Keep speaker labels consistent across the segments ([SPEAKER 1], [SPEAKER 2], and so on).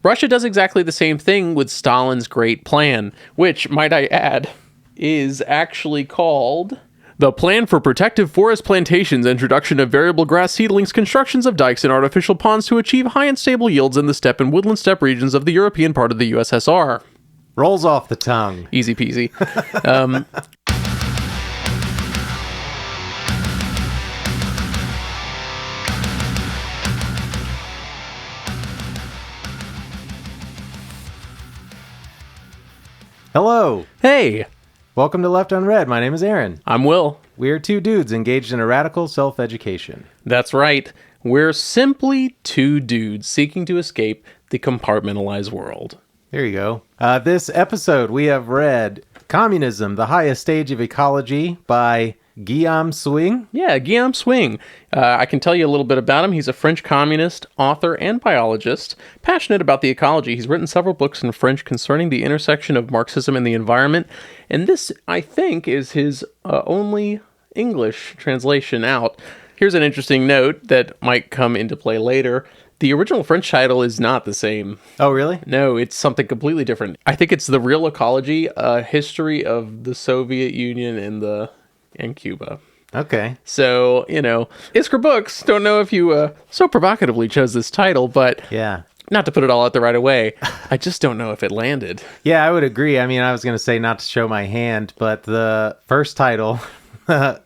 [SPEAKER 1] Russia does exactly the same thing with Stalin's Great Plan, which, might I add, is actually called the Plan for Protective Forest Plantations, Introduction of Variable Grass Seedlings, Constructions of Dikes and Artificial Ponds to Achieve High and Stable Yields in the Steppe and Woodland Steppe regions of the European part of the USSR.
[SPEAKER 2] Rolls off the tongue.
[SPEAKER 1] Easy peasy.
[SPEAKER 2] Hello.
[SPEAKER 1] Hey,
[SPEAKER 2] Welcome to Left Unread. My name is Aaron.
[SPEAKER 1] I'm Will.
[SPEAKER 2] We are two dudes engaged in a radical self-education.
[SPEAKER 1] That's right. We're simply two dudes seeking to escape the compartmentalized world.
[SPEAKER 2] There you go. This episode, we have read Communism, the Highest Stage of Ecology by Guillaume Suing.
[SPEAKER 1] Yeah, Guillaume Suing. I can tell you a little bit about him. He's a French communist, author, and biologist. Passionate about the ecology, he's written several books in French concerning the intersection of Marxism and the environment. And this, I think, is his only English translation out. Here's an interesting note that might come into play later. The original French title is not the same.
[SPEAKER 2] Oh, really?
[SPEAKER 1] No, it's something completely different. I think it's The Real Ecology, a history of the Soviet Union and Cuba.
[SPEAKER 2] Okay.
[SPEAKER 1] So, Iskra Books, don't know if you so provocatively chose this title, but
[SPEAKER 2] Yeah.
[SPEAKER 1] not to put it all out there right away, I just don't know if it landed.
[SPEAKER 2] Yeah, I would agree. I mean, I was going to say not to show my hand, but the first title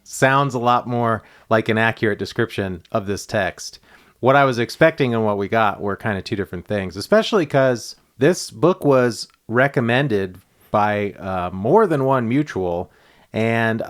[SPEAKER 2] sounds a lot more like an accurate description of this text. What I was expecting and what we got were kind of two different things, especially because this book was recommended by more than one mutual and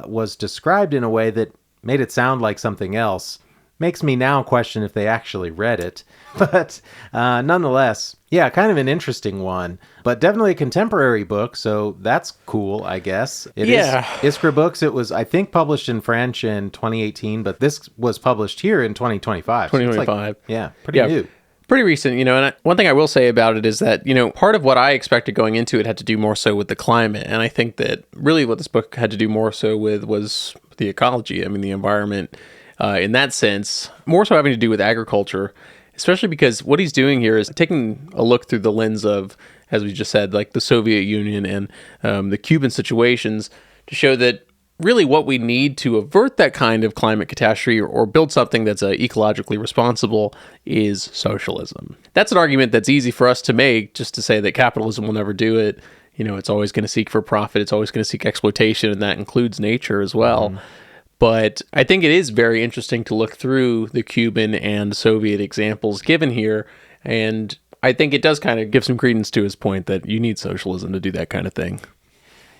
[SPEAKER 2] was described in a way that made it sound like something else. Makes me now question if they actually read it. But nonetheless, yeah, kind of an interesting one. But definitely a contemporary book, so that's cool, I guess. It is Iskra Books. It was, I think, published in French in 2018, but this was published here in 2025.
[SPEAKER 1] 2025.
[SPEAKER 2] So pretty new.
[SPEAKER 1] Pretty recent, and one thing I will say about it is that, part of what I expected going into it had to do more so with the climate. And I think that really what this book had to do more so with was the ecology. I mean, the environment in that sense, more so having to do with agriculture, especially because what he's doing here is taking a look through the lens of, as we just said, like the Soviet Union and the Cuban situations to show that really what we need to avert that kind of climate catastrophe or build something that's ecologically responsible is socialism. That's an argument that's easy for us to make, just to say that capitalism will never do it. It's always going to seek for profit. It's always going to seek exploitation, and that includes nature as well. Mm-hmm. But I think it is very interesting to look through the Cuban and Soviet examples given here, and I think it does kind of give some credence to his point that you need socialism to do that kind of thing.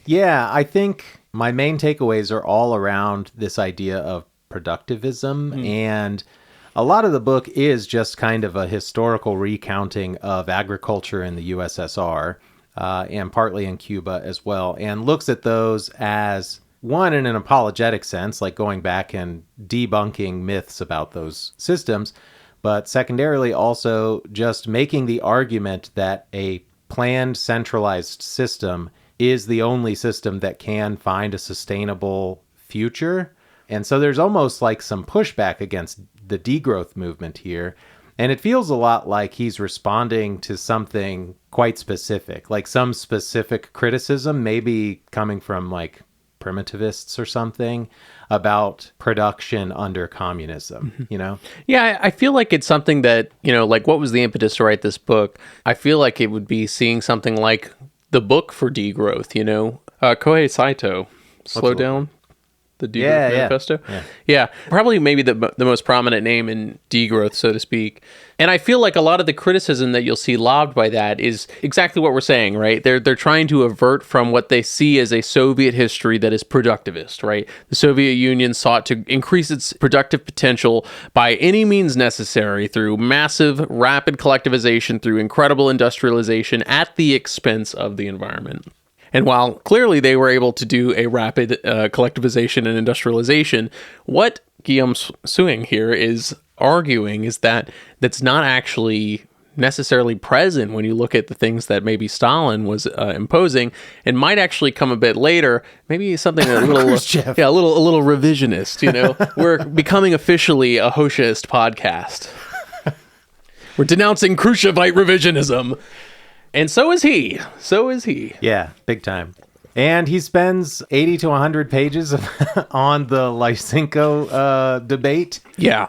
[SPEAKER 2] Yeah, I think my main takeaways are all around this idea of productivism, and a lot of the book is just kind of a historical recounting of agriculture in the USSR, and partly in Cuba as well, and looks at those as, one, in an apologetic sense, like going back and debunking myths about those systems, but secondarily also just making the argument that a planned centralized system is the only system that can find a sustainable future. And so there's almost like some pushback against the degrowth movement here. And it feels a lot like he's responding to something quite specific, like some specific criticism, maybe coming from like primitivists or something, about production under communism,
[SPEAKER 1] Yeah, I feel like it's something that, like what was the impetus to write this book? I feel like it would be seeing something like the book for degrowth, Kohei Saito, Slow Down, the Degrowth Manifesto. Yeah, probably maybe the most prominent name in degrowth, so to speak. And I feel like a lot of the criticism that you'll see lobbed by that is exactly what we're saying, right? They're trying to avert from what they see as a Soviet history that is productivist, right? The Soviet Union sought to increase its productive potential by any means necessary through massive, rapid collectivization, through incredible industrialization at the expense of the environment. And while clearly they were able to do a rapid collectivization and industrialization, what Guillaume Suing here is arguing is that that's not actually necessarily present when you look at the things that maybe Stalin was imposing, and might actually come a bit later. Maybe something a little, a little revisionist. We're becoming officially a Hoshist podcast. We're denouncing Khrushchevite revisionism. And so is he. So is he.
[SPEAKER 2] Yeah, big time. And he spends 80 to 100 pages on the Lysenko debate.
[SPEAKER 1] Yeah.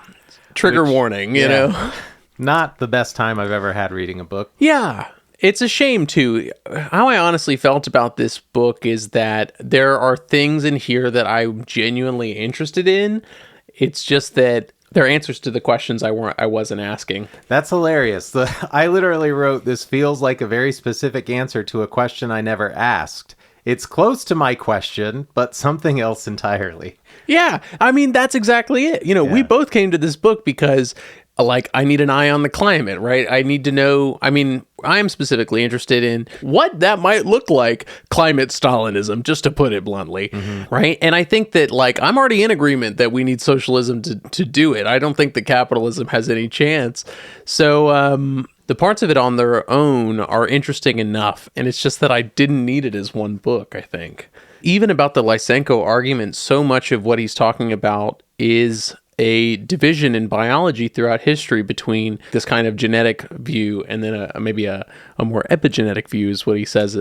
[SPEAKER 1] Trigger warning, you know?
[SPEAKER 2] Not the best time I've ever had reading a book.
[SPEAKER 1] Yeah. It's a shame, too. How I honestly felt about this book is that there are things in here that I'm genuinely interested in. It's just that they're answers to the questions I wasn't asking.
[SPEAKER 2] That's hilarious. I literally wrote, this feels like a very specific answer to a question I never asked. It's close to my question, but something else entirely.
[SPEAKER 1] Yeah, I mean, that's exactly it. You know, we both came to this book because, like, I need an eye on the climate, right? I need to know, I mean, I'm specifically interested in what that might look like, climate Stalinism, just to put it bluntly, right? And I think that, like, I'm already in agreement that we need socialism to do it. I don't think that capitalism has any chance. So, the parts of it on their own are interesting enough, and it's just that I didn't need it as one book, I think. Even about the Lysenko argument, so much of what he's talking about is a division in biology throughout history between this kind of genetic view and then maybe a more epigenetic view is what he says,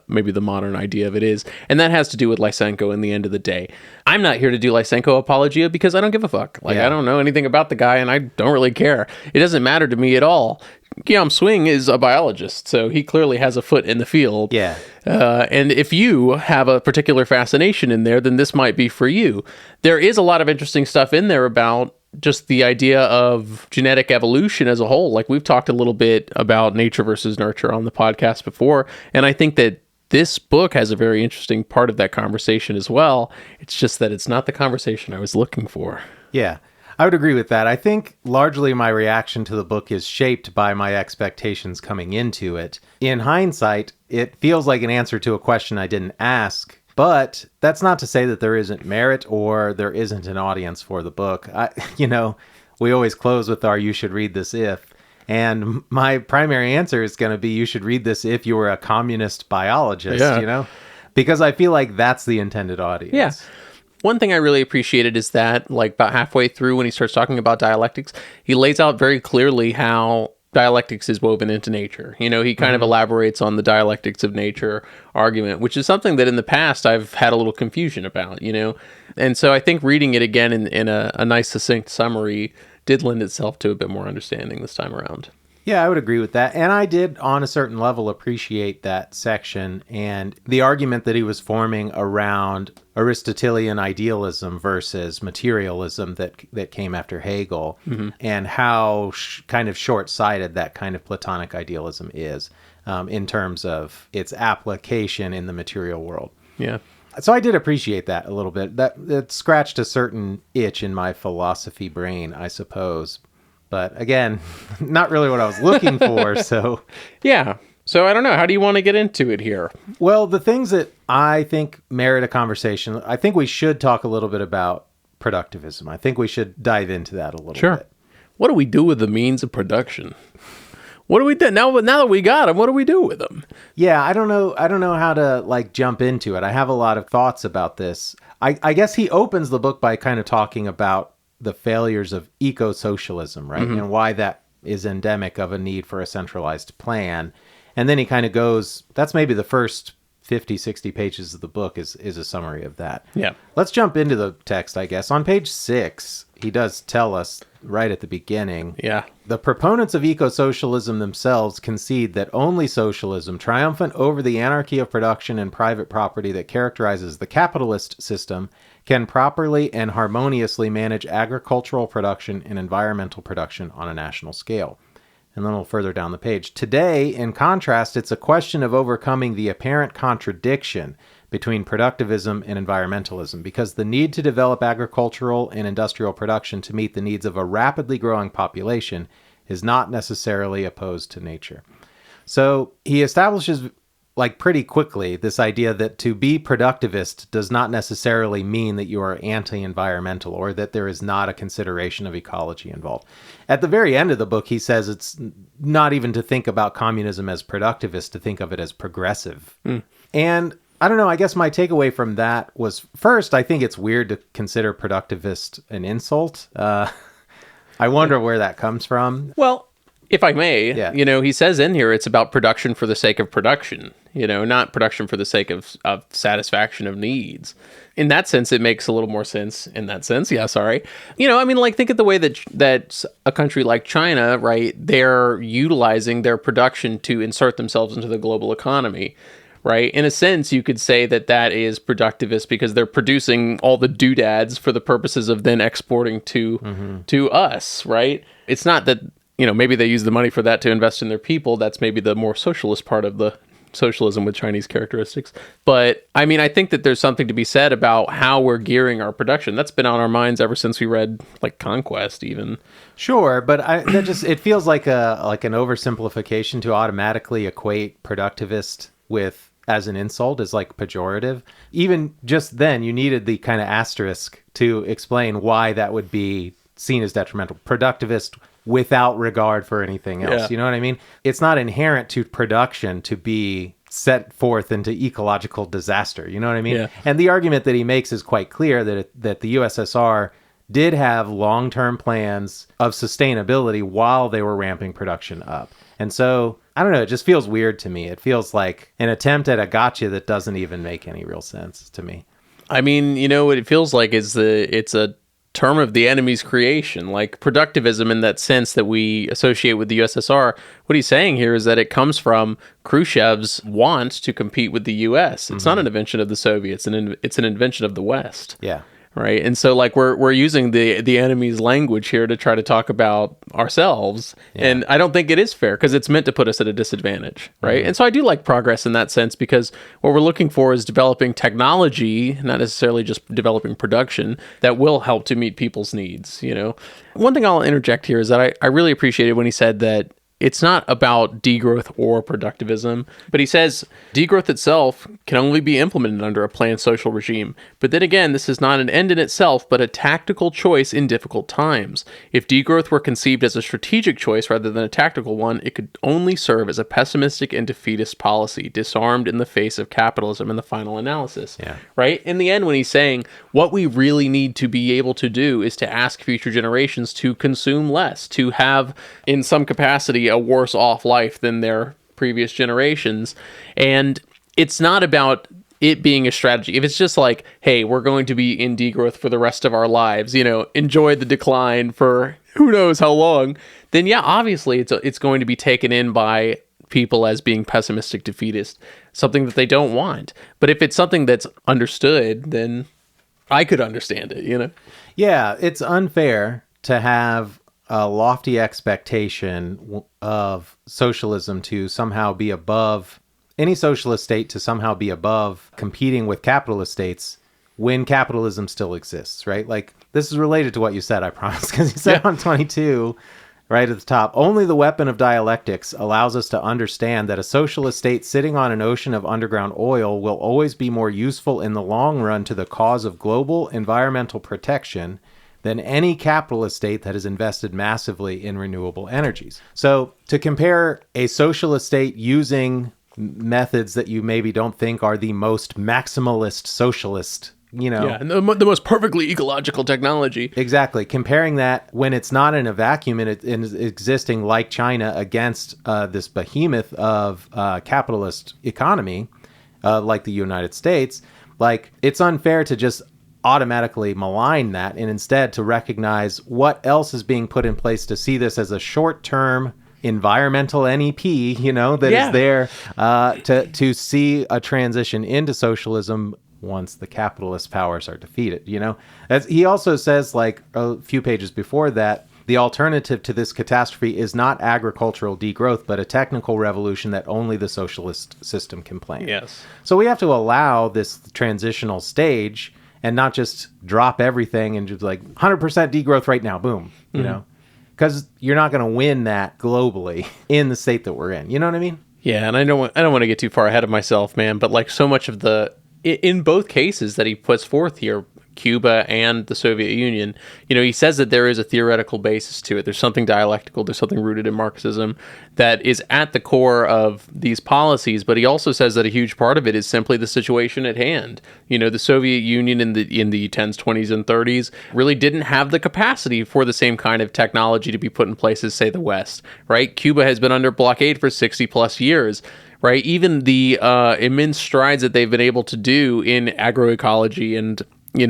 [SPEAKER 1] maybe the modern idea of it is. And that has to do with Lysenko in the end of the day. I'm not here to do Lysenko apologia because I don't give a fuck. Like, I don't know anything about the guy and I don't really care. It doesn't matter to me at all. Guillaume Suing is a biologist, so he clearly has a foot in the field.
[SPEAKER 2] Yeah.
[SPEAKER 1] And if you have a particular fascination in there, then this might be for you. There is a lot of interesting stuff in there about just the idea of genetic evolution as a whole. Like, we've talked a little bit about nature versus nurture on the podcast before, and I think that this book has a very interesting part of that conversation as well. It's just that it's not the conversation I was looking for.
[SPEAKER 2] Yeah. I would agree with that. I think largely my reaction to the book is shaped by my expectations coming into it. In hindsight, it feels like an answer to a question I didn't ask, but that's not to say that there isn't merit or there isn't an audience for the book. We always close with our "you should read this if," and my primary answer is going to be you should read this if you were a communist biologist, because I feel like that's the intended audience.
[SPEAKER 1] Yeah. One thing I really appreciated is that, like, about halfway through when he starts talking about dialectics, he lays out very clearly how dialectics is woven into nature. You know, he kind of elaborates on the dialectics of nature argument, which is something that in the past I've had a little confusion about, And so I think reading it again in a nice succinct summary did lend itself to a bit more understanding this time around.
[SPEAKER 2] Yeah, I would agree with that. And I did, on a certain level, appreciate that section and the argument that he was forming around Aristotelian idealism versus materialism that came after Hegel, and how kind of short-sighted that kind of Platonic idealism is in terms of its application in the material world.
[SPEAKER 1] Yeah.
[SPEAKER 2] So I did appreciate that a little bit. That scratched a certain itch in my philosophy brain, I suppose. But again, not really what I was looking for, so...
[SPEAKER 1] Yeah. So I don't know. How do you want to get into it here?
[SPEAKER 2] Well, the things that I think merit a conversation, I think we should talk a little bit about productivism. I think we should dive into that a little bit.
[SPEAKER 1] What do we do with the means of production? What do we do? Now that we got them, what do we do with them?
[SPEAKER 2] Yeah, I don't know how to, jump into it. I have a lot of thoughts about this. I guess he opens the book by kind of talking about the failures of eco-socialism, right? And why that is endemic of a need for a centralized plan. And then he kind of goes, that's maybe the first 50, 60 pages of the book is a summary of that.
[SPEAKER 1] Yeah.
[SPEAKER 2] Let's jump into the text, I guess. On page 6, he does tell us right at the beginning.
[SPEAKER 1] Yeah.
[SPEAKER 2] The proponents of eco-socialism themselves concede that only socialism, triumphant over the anarchy of production and private property that characterizes the capitalist system, can properly and harmoniously manage agricultural production and environmental production on a national scale. And then a little further down the page. Today, in contrast, it's a question of overcoming the apparent contradiction between productivism and environmentalism, because the need to develop agricultural and industrial production to meet the needs of a rapidly growing population is not necessarily opposed to nature. So he establishes pretty quickly this idea that to be productivist does not necessarily mean that you are anti-environmental or that there is not a consideration of ecology involved. At the very end of the book, he says it's not even to think about communism as productivist, to think of it as progressive. And I don't know, I guess my takeaway from that was, first, I think it's weird to consider productivist an insult. I wonder where that comes from.
[SPEAKER 1] Well, If I may,
[SPEAKER 2] Yeah.
[SPEAKER 1] he says in here it's about production for the sake of production, not production for the sake of satisfaction of needs. In that sense, it makes a little more sense in that sense. Yeah, sorry. Think of the way that a country like China, right, they're utilizing their production to insert themselves into the global economy. Right. In a sense, you could say that is productivist because they're producing all the doodads for the purposes of then exporting to us. Right. It's not that, maybe they use the money for that to invest in their people. That's maybe the more socialist part of the socialism with Chinese characteristics. But I think that there's something to be said about how we're gearing our production. That's been on our minds ever since we read Conquest even.
[SPEAKER 2] Sure, but it feels like an oversimplification to automatically equate productivist with as an insult is pejorative. Even just then, you needed the kind of asterisk to explain why that would be seen as detrimental. Productivist without regard for anything else.
[SPEAKER 1] Yeah.
[SPEAKER 2] You know what I mean? It's not inherent to production to be set forth into ecological disaster. You know what I mean?
[SPEAKER 1] Yeah.
[SPEAKER 2] And the argument that he makes is quite clear that the USSR did have long-term plans of sustainability while they were ramping production up. And so, I don't know, it just feels weird to me. It feels like an attempt at a gotcha that doesn't even make any real sense to me.
[SPEAKER 1] What it feels like is it's a term of the enemy's creation, like productivism in that sense that we associate with the USSR. What he's saying here is that it comes from Khrushchev's want to compete with the US. It's not an invention of the Soviets, it's an invention of the West.
[SPEAKER 2] Yeah.
[SPEAKER 1] Right. And so we're using the enemy's language here to try to talk about ourselves. Yeah. And I don't think it is fair because it's meant to put us at a disadvantage. Right. Mm-hmm. And so I do like progress in that sense because what we're looking for is developing technology, not necessarily just developing production that will help to meet people's needs. One thing I'll interject here is that I really appreciated when he said that it's not about degrowth or productivism, but he says degrowth itself can only be implemented under a planned social regime. But then again, this is not an end in itself, but a tactical choice in difficult times. If degrowth were conceived as a strategic choice rather than a tactical one, it could only serve as a pessimistic and defeatist policy, disarmed in the face of capitalism in the final analysis.
[SPEAKER 2] Yeah.
[SPEAKER 1] Right? In the end, when he's saying what we really need to be able to do is to ask future generations to consume less, to have in some capacity a worse off life than their previous generations. And it's not about it being a strategy. If it's just like, hey, we're going to be in degrowth for the rest of our lives, enjoy the decline for who knows how long, then yeah, obviously it's going to be taken in by people as being pessimistic, defeatist, something that they don't want. But if it's something that's understood, then I could understand it,
[SPEAKER 2] Yeah, it's unfair to have a lofty expectation of socialism to somehow be above, any socialist state to somehow be above competing with capitalist states when capitalism still exists, right? This is related to what you said, I promise, because you said on 22, right at the top, only the weapon of dialectics allows us to understand that a socialist state sitting on an ocean of underground oil will always be more useful in the long run to the cause of global environmental protection than any capitalist state that has invested massively in renewable energies. So to compare a socialist state using methods that you maybe don't think are the most maximalist socialist,
[SPEAKER 1] and the most perfectly ecological technology.
[SPEAKER 2] Exactly. Comparing that when it's not in a vacuum and it is existing like China against this behemoth of capitalist economy, like the United States, it's unfair to just automatically malign that and instead to recognize what else is being put in place to see this as a short-term environmental NEP, that is there to see a transition into socialism once the capitalist powers are defeated, As he also says, a few pages before that, the alternative to this catastrophe is not agricultural degrowth, but a technical revolution that only the socialist system can plan.
[SPEAKER 1] Yes.
[SPEAKER 2] So we have to allow this transitional stage and not just drop everything and just 100% degrowth right now, boom, because you're not going to win that globally in the state that we're in. You know what I mean?
[SPEAKER 1] Yeah, and I don't want to get too far ahead of myself, man, but so much of in both cases that he puts forth here, Cuba and the Soviet Union, he says that there is a theoretical basis to it. There's something dialectical, there's something rooted in Marxism that is at the core of these policies, but he also says that a huge part of it is simply the situation at hand. The Soviet Union in the 10s, 20s, and 30s really didn't have the capacity for the same kind of technology to be put in place as, say, the West, right? Cuba has been under blockade for 60 plus years. Right, even the immense strides that they've been able to do in agroecology and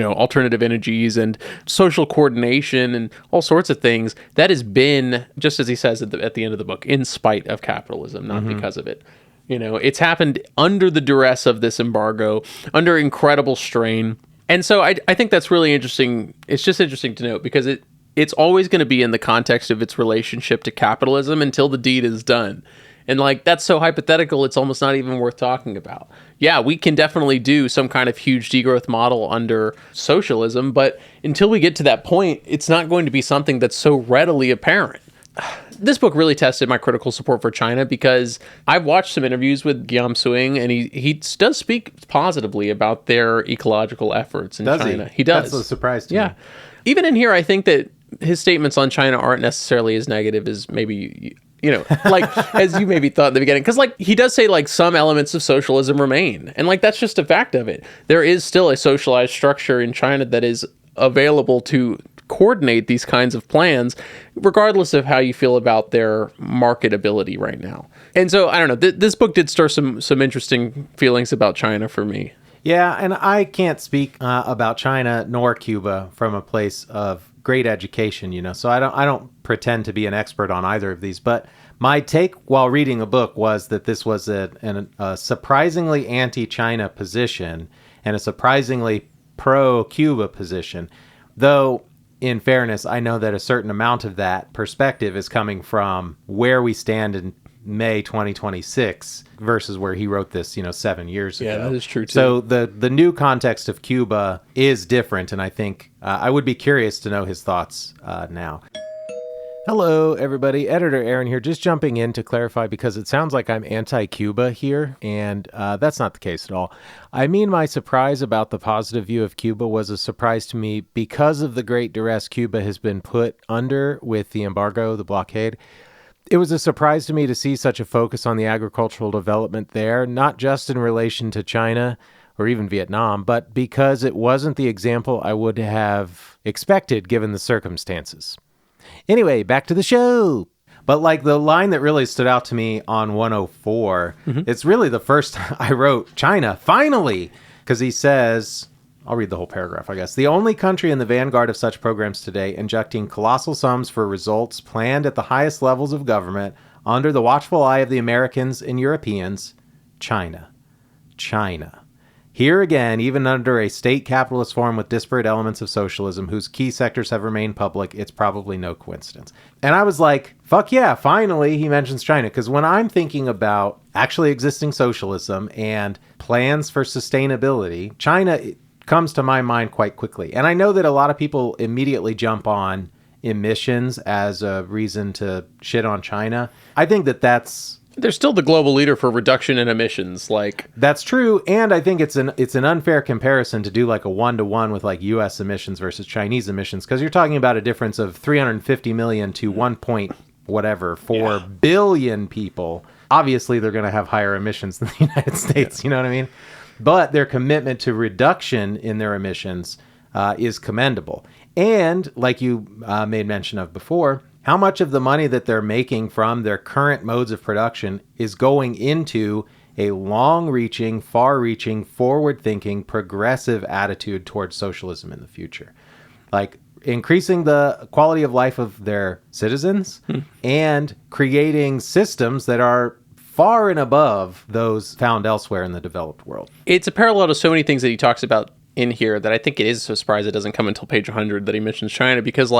[SPEAKER 1] alternative energies and social coordination and all sorts of things, that has been, just as he says at the end of the book, in spite of capitalism, not because of it. It's happened under the duress of this embargo, under incredible strain, and so I think that's really interesting. It's just interesting to note because it's always going to be in the context of its relationship to capitalism until the deed is done. And that's so hypothetical, it's almost not even worth talking about. Yeah, we can definitely do some kind of huge degrowth model under socialism, but until we get to that point, it's not going to be something that's so readily apparent. This book really tested my critical support for China because I've watched some interviews with Guillaume Suing, and he does speak positively about their ecological efforts in China. He does.
[SPEAKER 2] That's a surprise to me.
[SPEAKER 1] Even in here, I think that his statements on China aren't necessarily as negative as maybe... as you maybe thought in the beginning. Because, he does say, some elements of socialism remain. And, that's just a fact of it. There is still a socialized structure in China that is available to coordinate these kinds of plans, regardless of how you feel about their marketability right now. And so, I don't know, this book did stir some interesting feelings about China for me.
[SPEAKER 2] Yeah, and I can't speak about China nor Cuba from a place of great education, so I don't pretend to be an expert on either of these, but my take while reading a book was that this was a surprisingly anti-China position and a surprisingly pro-Cuba position, though in fairness, I know that a certain amount of that perspective is coming from where we stand in May 2026 versus where he wrote this, 7 years ago.
[SPEAKER 1] Yeah, that is true too.
[SPEAKER 2] So the new context of Cuba is different, and I think I would be curious to know his thoughts now. Hello, everybody. Editor Aaron here, just jumping in to clarify because it sounds like I'm anti-Cuba here, and that's not the case at all. I mean, my surprise about the positive view of Cuba was a surprise to me because of the great duress Cuba has been put under with the embargo, the blockade. It was a surprise to me to see such a focus on the agricultural development there, not just in relation to China or even Vietnam, but because it wasn't the example I would have expected given the circumstances. Anyway, back to the show. But the line that really stood out to me on 104, it's really the first time I wrote China, finally, because he says... I'll read the whole paragraph, I guess. The only country in the vanguard of such programs today, injecting colossal sums for results planned at the highest levels of government under the watchful eye of the Americans and Europeans, China. China. Here again, even under a state capitalist form with disparate elements of socialism whose key sectors have remained public, it's probably no coincidence. And I was like, fuck yeah, finally he mentions China. Because when I'm thinking about actually existing socialism and plans for sustainability, China comes to my mind quite quickly. And I know that a lot of people immediately jump on emissions as a reason to shit on China. I think that's...
[SPEAKER 1] They're still the global leader for reduction in emissions.
[SPEAKER 2] That's true, and I think it's an unfair comparison to do a 1-to-1 with U.S. emissions versus Chinese emissions, because you're talking about a difference of 350 million to 4 billion people. Obviously, they're going to have higher emissions than the United States. You know what I mean? But their commitment to reduction in their emissions is commendable. And like you made mention of before, how much of the money that they're making from their current modes of production is going into a long-reaching, far-reaching, forward-thinking, progressive attitude towards socialism in the future. Increasing the quality of life of their citizens and creating systems that are far and above those found elsewhere in the developed world.
[SPEAKER 1] It's a parallel to so many things that he talks about in here that I think it is a surprise it doesn't come until page 100 that he mentions China, because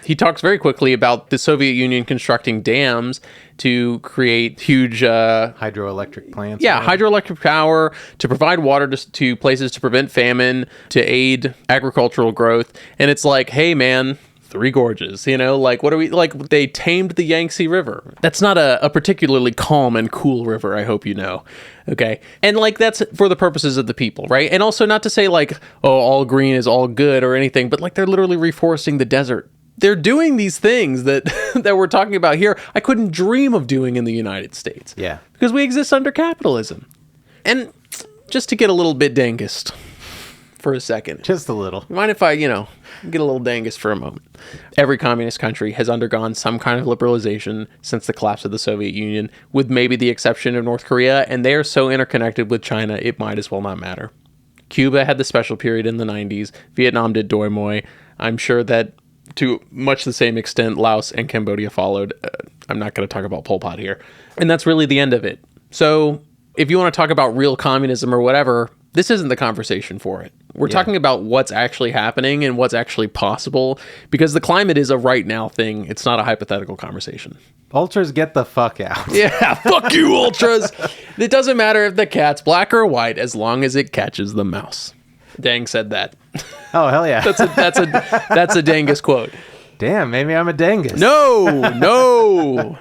[SPEAKER 1] he talks very quickly about the Soviet Union constructing dams to create huge
[SPEAKER 2] hydroelectric plants.
[SPEAKER 1] Yeah, hydroelectric power to provide water to places to prevent famine, to aid agricultural growth. And it's hey man, Three Gorges, like what are we, like they tamed the Yangtze River. That's not a particularly calm and cool river, I hope you know. Okay. And like that's for the purposes of the people, right? And also not to say like, oh, all green is all good or anything, but like they're literally reforesting the desert. They're doing these things that that we're talking about here. I couldn't dream of doing in the United States.
[SPEAKER 2] Yeah.
[SPEAKER 1] Because we exist under capitalism. And just to get a little bit dangest for a second.
[SPEAKER 2] Just a little.
[SPEAKER 1] Mind if I, get a little dangus for a moment? Every communist country has undergone some kind of liberalization since the collapse of the Soviet Union, with maybe the exception of North Korea, and they are so interconnected with China, it might as well not matter. Cuba had the special period in the 90s. Vietnam did Doi Moi. I'm sure that to much the same extent, Laos and Cambodia followed. I'm not going to talk about Pol Pot here. And that's really the end of it. So if you want to talk about real communism or whatever, this isn't the conversation for it. We're talking about what's actually happening and what's actually possible, because the climate is a right now thing. It's not a hypothetical conversation.
[SPEAKER 2] Ultras, get the fuck out.
[SPEAKER 1] Yeah, fuck you, Ultras. It doesn't matter if the cat's black or white as long as it catches the mouse. Dang said that.
[SPEAKER 2] Oh, hell yeah.
[SPEAKER 1] That's a Dangus quote.
[SPEAKER 2] Damn, maybe I'm a Dangus.
[SPEAKER 1] No.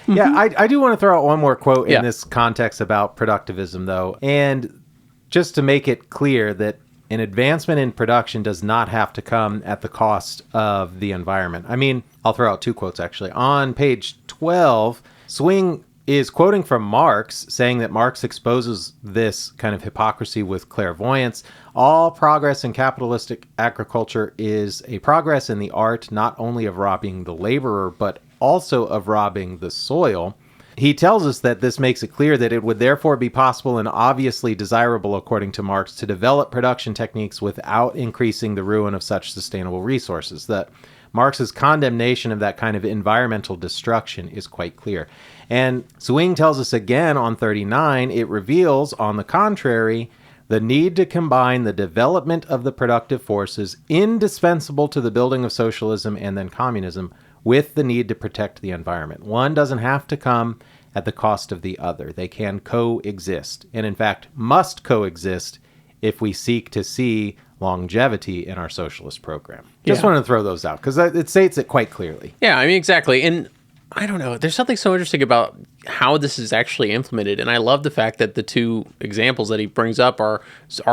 [SPEAKER 2] Yeah, I do want to throw out one more quote in this context about productivism, though. And just to make it clear that an advancement in production does not have to come at the cost of the environment. I mean, I'll throw out two quotes, actually. On page 12, Suing is quoting from Marx, saying that Marx exposes this kind of hypocrisy with clairvoyance. All progress in capitalistic agriculture is a progress in the art not only of robbing the laborer, but also of robbing the soil. He tells us that this makes it clear that it would therefore be possible and obviously desirable, according to Marx, to develop production techniques without increasing the ruin of such sustainable resources. That Marx's condemnation of that kind of environmental destruction is quite clear. And Suing tells us again on 39, it reveals, on the contrary, the need to combine the development of the productive forces indispensable to the building of socialism and then communism with the need to protect the environment. One doesn't have to come at the cost of the other. They can coexist, and in fact must coexist if we seek to see longevity in our socialist program. Just wanted to throw those out because it states it quite clearly.
[SPEAKER 1] Yeah, I mean, exactly. And I don't know, there's something so interesting about how this is actually implemented. And I love the fact that the two examples that he brings up are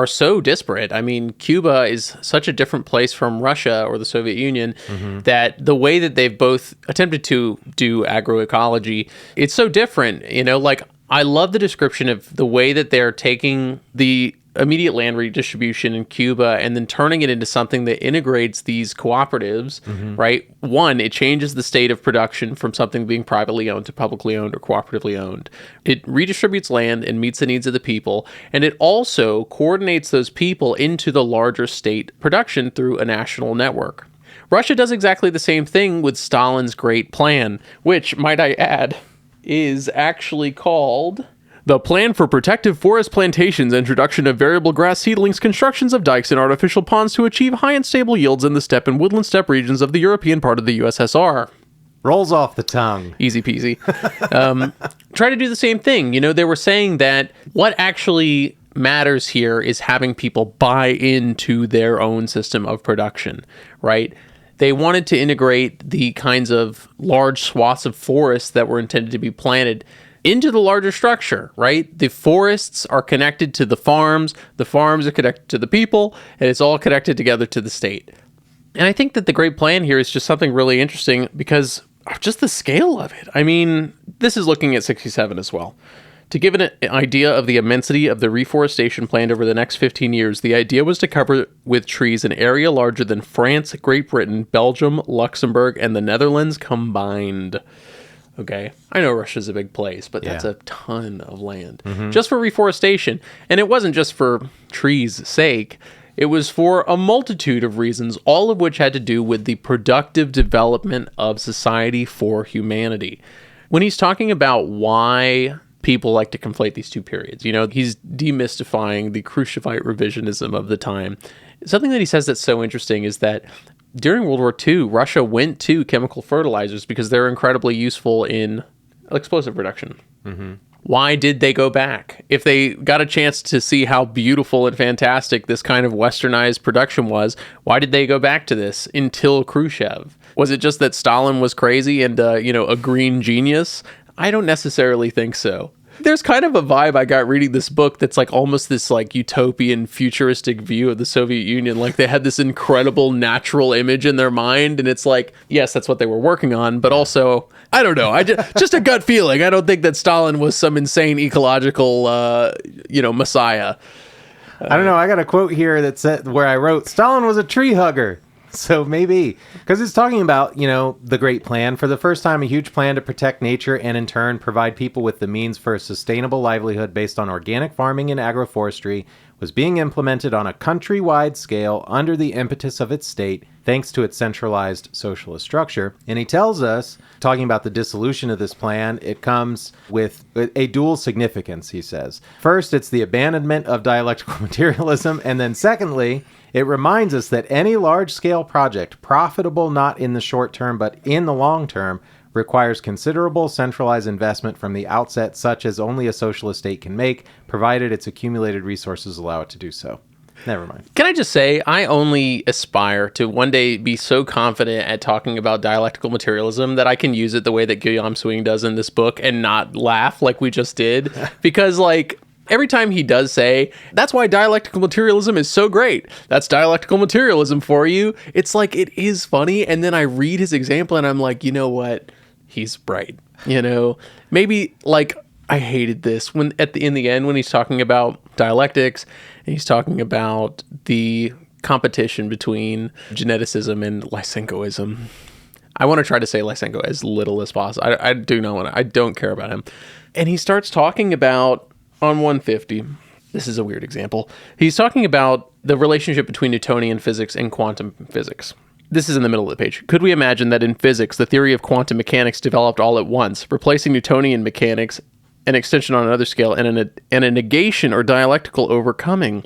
[SPEAKER 1] so disparate. I mean, Cuba is such a different place from Russia or the Soviet Union that the way that they've both attempted to do agroecology, it's so different. Like I love the description of the way that they're taking the immediate land redistribution in Cuba and then turning it into something that integrates these cooperatives, right? One, it changes the state of production from something being privately owned to publicly owned or cooperatively owned. It redistributes land and meets the needs of the people, and it also coordinates those people into the larger state production through a national network. Russia does exactly the same thing with Stalin's Great Plan, which, might I add, is actually called The Plan for Protective Forest Plantations, Introduction of Variable Grass Seedlings, Constructions of Dikes and Artificial Ponds to Achieve High and Stable Yields in the Steppe and Woodland Steppe Regions of the European part of the USSR.
[SPEAKER 2] Rolls off the tongue.
[SPEAKER 1] Easy peasy. Try to do the same thing. They were saying that what actually matters here is having people buy into their own system of production, right? They wanted to integrate the kinds of large swaths of forests that were intended to be planted into the larger structure, right? The forests are connected to the farms are connected to the people, and it's all connected together to the state. And I think that the Great Plan here is just something really interesting because of just the scale of it. I mean, this is looking at 67 as well. To give an idea of the immensity of the reforestation planned over the next 15 years, the idea was to cover with trees an area larger than France, Great Britain, Belgium, Luxembourg, and the Netherlands combined. Okay, I know Russia's a big place, but that's a ton of land just for reforestation. And it wasn't just for trees' sake. It was for a multitude of reasons, all of which had to do with the productive development of society for humanity. When he's talking about why people like to conflate these two periods, he's demystifying the Khrushchevite revisionism of the time. Something that he says that's so interesting is that during World War II, Russia went to chemical fertilizers because they're incredibly useful in explosive production. Mm-hmm. Why did they go back? If they got a chance to see how beautiful and fantastic this kind of westernized production was, why did they go back to this until Khrushchev? Was it just that Stalin was crazy and, a green genius? I don't necessarily think so. There's kind of a vibe I got reading this book that's like almost this like utopian futuristic view of the Soviet Union. Like they had this incredible natural image in their mind. And it's like, yes, that's what they were working on. But also, I don't know. Just a gut feeling. I don't think that Stalin was some insane ecological, messiah.
[SPEAKER 2] I don't know. I got a quote here that said where I wrote, Stalin was a tree hugger. So maybe, because it's talking about, the great plan. For the first time, a huge plan to protect nature and in turn provide people with the means for a sustainable livelihood based on organic farming and agroforestry was being implemented on a countrywide scale under the impetus of its state, thanks to its centralized socialist structure. And he tells us, talking about the dissolution of this plan, it comes with a dual significance, he says. First, it's the abandonment of dialectical materialism, and then secondly, it reminds us that any large-scale project, profitable not in the short term but in the long term, requires considerable centralized investment from the outset, such as only a socialist state can make, provided its accumulated resources allow it to do so. Never mind.
[SPEAKER 1] Can I just say, I only aspire to one day be so confident at talking about dialectical materialism that I can use it the way that Guillaume Suing does in this book and not laugh like we just did. Because, every time he does say, that's why dialectical materialism is so great. That's dialectical materialism for you. It's like, it is funny. And then I read his example and I'm like, you know what? He's right. Maybe I hated this when in the end, when he's talking about dialectics and he's talking about the competition between geneticism and Lysenkoism. I want to try to say Lysenko as little as possible. I do not want to. I don't care about him. And he starts talking about, on 150, this is a weird example. He's talking about the relationship between Newtonian physics and quantum physics. This is in the middle of the page. Could we imagine that in physics, the theory of quantum mechanics developed all at once, replacing Newtonian mechanics, an extension on another scale, and a negation or dialectical overcoming?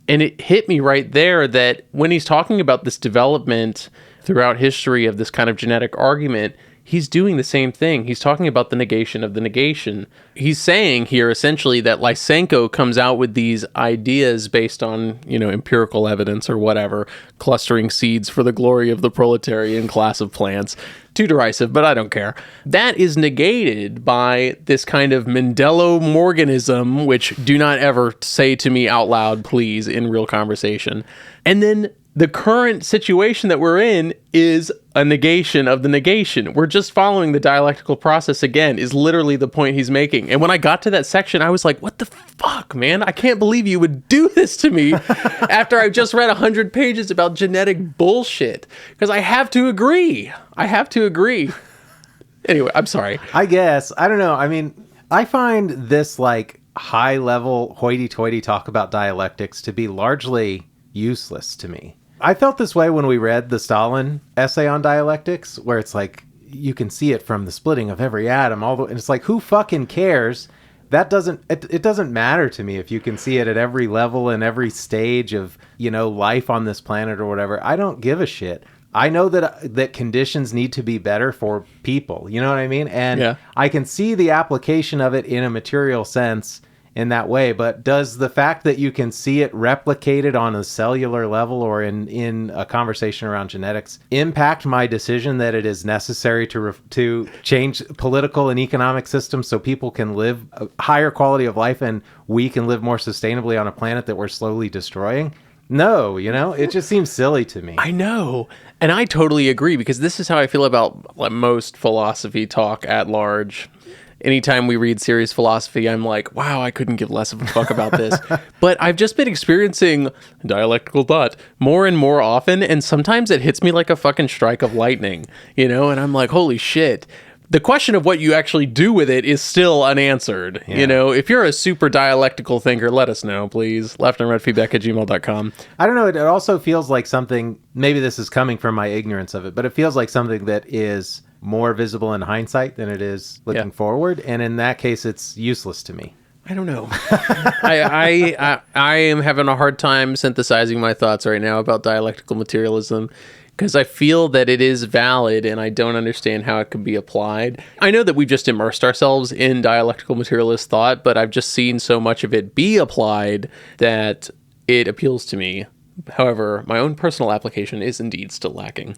[SPEAKER 1] And it hit me right there that when he's talking about this development throughout history of this kind of genetic argument, he's doing the same thing. He's talking about the negation of the negation. He's saying here essentially that Lysenko comes out with these ideas based on, empirical evidence or whatever, clustering seeds for the glory of the proletarian class of plants. Too derisive, but I don't care. That is negated by this kind of Mendelo-Morganism, which do not ever say to me out loud, please, in real conversation. And then the current situation that we're in is a negation of the negation. We're just following the dialectical process again, is literally the point he's making. And when I got to that section, I was like, what the fuck, man? I can't believe you would do this to me after I've just read 100 pages about genetic bullshit. Because I have to agree. Anyway, I'm sorry.
[SPEAKER 2] I guess. I don't know. I mean, I find this high-level hoity-toity talk about dialectics to be largely useless to me. I felt this way when we read the Stalin essay on dialectics, where it's like, you can see it from the splitting of every atom, and it's like, who fucking cares? That it doesn't matter to me if you can see it at every level and every stage of, life on this planet or whatever. I don't give a shit. I know that conditions need to be better for people. You know what I mean? And yeah. I can see the application of it in a material sense in that way, but does the fact that you can see it replicated on a cellular level or in a conversation around genetics impact my decision that it is necessary to change political and economic systems so people can live a higher quality of life and we can live more sustainably on a planet that we're slowly destroying? No, it just seems silly to me.
[SPEAKER 1] I know. And I totally agree, because this is how I feel about most philosophy talk at large. Anytime we read serious philosophy, I'm like, wow, I couldn't give less of a fuck about this. But I've just been experiencing dialectical thought more and more often, and sometimes it hits me like a fucking strike of lightning, and I'm like, holy shit. The question of what you actually do with it is still unanswered. Yeah. If you're a super dialectical thinker, let us know, please. leftandrightfeedback@gmail.com.
[SPEAKER 2] I don't know. It also feels like something, maybe this is coming from my ignorance of it, but it feels like something that is more visible in hindsight than it is looking forward. And in that case, it's useless to me.
[SPEAKER 1] I don't know. I am having a hard time synthesizing my thoughts right now about dialectical materialism. because I feel that it is valid and I don't understand how it could be applied. I know that we've just immersed ourselves in dialectical materialist thought, but I've just seen so much of it be applied that it appeals to me. However, my own personal application is indeed still lacking.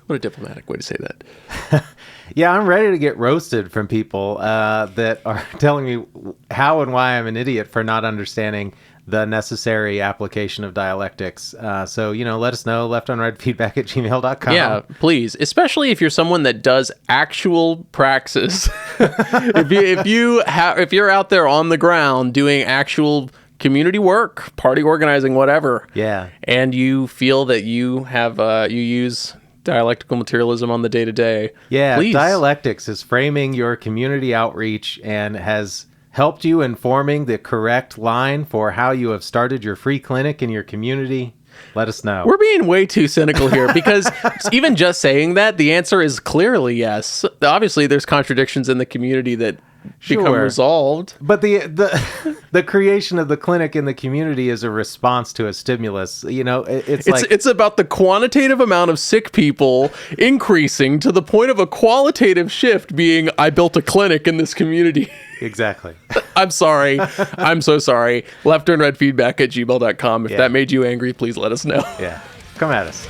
[SPEAKER 1] What a diplomatic way to say that.
[SPEAKER 2] Yeah, I'm ready to get roasted from people that are telling me how and why I'm an idiot for not understanding the necessary application of dialectics. So, let us know, leftunreadfeedback@gmail.com.
[SPEAKER 1] Yeah, please. Especially if you're someone that does actual praxis. if you're out there on the ground doing actual community work, party organizing, whatever.
[SPEAKER 2] Yeah.
[SPEAKER 1] And you feel that you have you use dialectical materialism on the day-to-day.
[SPEAKER 2] Yeah,
[SPEAKER 1] please.
[SPEAKER 2] Dialectics is framing your community outreach and has helped you in forming the correct line for how you have started your free clinic in your community. Let us know.
[SPEAKER 1] We're being way too cynical here because even just saying that, the answer is clearly yes. Obviously, there's contradictions in the community that become resolved.
[SPEAKER 2] But the creation of the clinic in the community is a response to a stimulus. It's
[SPEAKER 1] about the quantitative amount of sick people increasing to the point of a qualitative shift being, I built a clinic in this community.
[SPEAKER 2] Exactly.
[SPEAKER 1] I'm sorry. I'm so sorry. leftunreadfeedback@gmail.com. If that made you angry, please let us know.
[SPEAKER 2] Yeah. Come at us.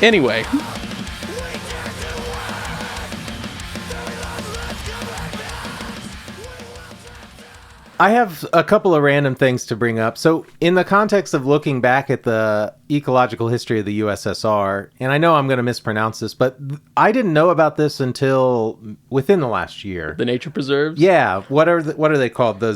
[SPEAKER 1] Anyway.
[SPEAKER 2] I have a couple of random things to bring up. So in the context of looking back at the ecological history of the USSR, and I know I'm going to mispronounce this, but I didn't know about this until within the last year.
[SPEAKER 1] The nature preserves?
[SPEAKER 2] Yeah. What are they called? The